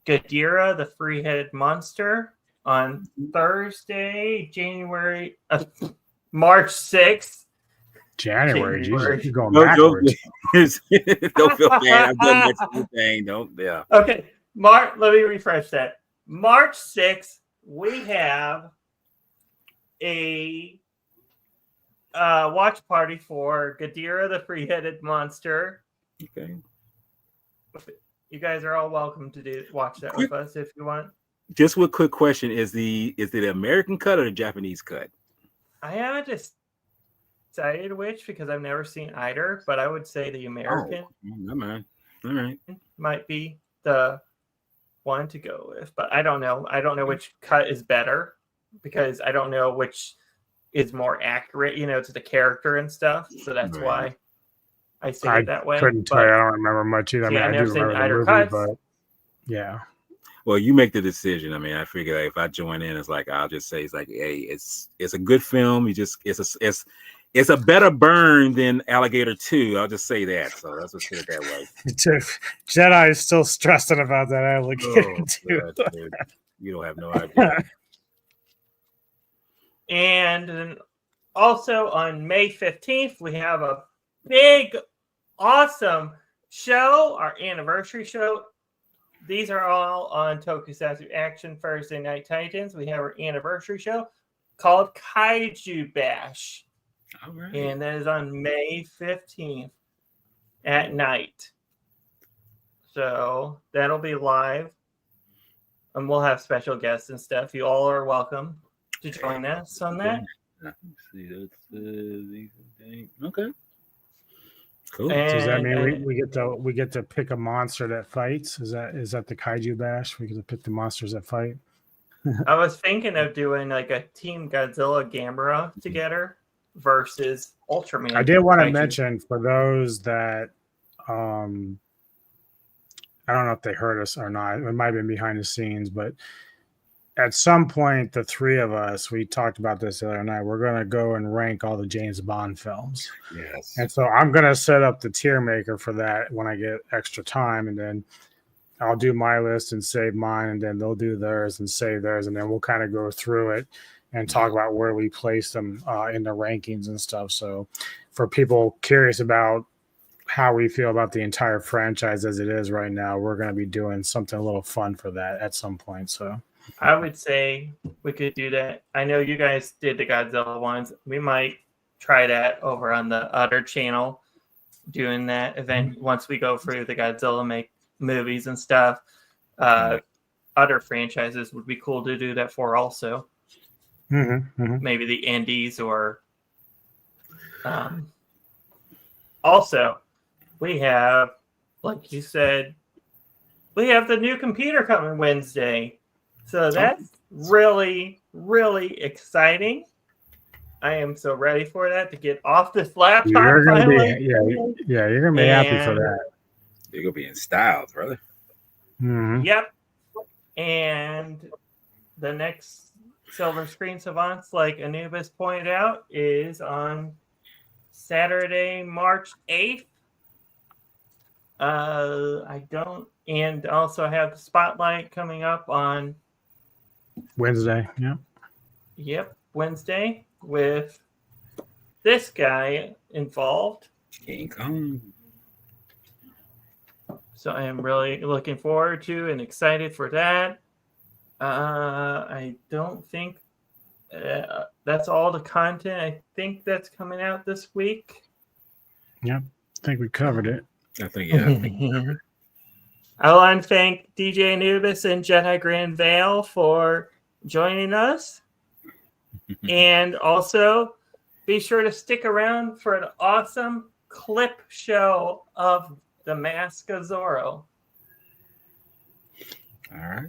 Ghidorah, the three-headed monster, on Thursday, March 6th. January. Jesus, you're going Don't backwards. don't feel bad. I've done that same thing. Don't. Yeah. Okay, let me refresh that. March 6th, we have a watch party for Ghidorah, the three-headed monster. Okay. You guys are all welcome to watch that with us if you want. Just one quick question: is it the American cut or the Japanese cut? I haven't decided which because I've never seen either, but I would say the American All right. might be the one to go with, but I don't know. I don't know which cut is better because I don't know which is more accurate, to the character and stuff. So that's why I say it that way. I couldn't tell you. I don't remember much either. Yeah, I never do seen remember either the movie, cuts. but yeah. Well, you make the decision. I mean, I figure that if I join in, it's like I'll just say it's like, hey, it's a good film. It's a better burn than Alligator 2. I'll just say that. So let's just put it that way. Jedi is still stressing about that Alligator 2. God, dude. You don't have no idea. And then also on May 15th, we have a big, awesome show, our anniversary show. These are all on Tokusatsu Action Thursday Night Titans. We have our anniversary show called Kaiju Bash. All right. And that is on May 15th at night. So that'll be live. And we'll have special guests and stuff. You all are welcome to join us on that. Let's see, okay. Cool. So does that mean we get to pick a monster that fights? Is that the Kaiju Bash? We get to pick the monsters that fight. I was thinking of doing like a Team Godzilla Gamera together versus Ultraman. I did want to mention for those that I don't know if they heard us or not. It might have been behind the scenes, but at some point, the three of us, we talked about this the other night. We're going to go and rank all the James Bond films. Yes. And so I'm going to set up the tier maker for that when I get extra time. And then I'll do my list and save mine, and then they'll do theirs and save theirs, and then we'll kind of go through it and talk about where we place them in the rankings and stuff. So, for people curious about how we feel about the entire franchise as it is right now, we're going to be doing something a little fun for that at some point. So, I would say we could do that. I know you guys did the Godzilla ones. We might try that over on the other channel, doing that event once we go through the Godzilla movies and stuff. Other franchises would be cool to do that for also. Maybe the indies or also we have, like you said, we have the new computer coming Wednesday. So that's really, really exciting. I am so ready for that to get off this laptop. You're gonna finally. you're gonna be happy for that. You're gonna be in style, brother. Yep. And the next Silver Screen Savants, like Anubis pointed out, is on Saturday, March 8th. And also have the Spotlight coming up on Wednesday. Wednesday with this guy involved. King Kong. So I am really looking forward to and excited for that. I don't think that's all the content. I think that's coming out this week. Yep. I think we covered it. I think, yeah. I want to thank DJ Anubis and Jedi Grand Vale for joining us. And also, be sure to stick around for an awesome clip show of The Mask of Zorro. All right.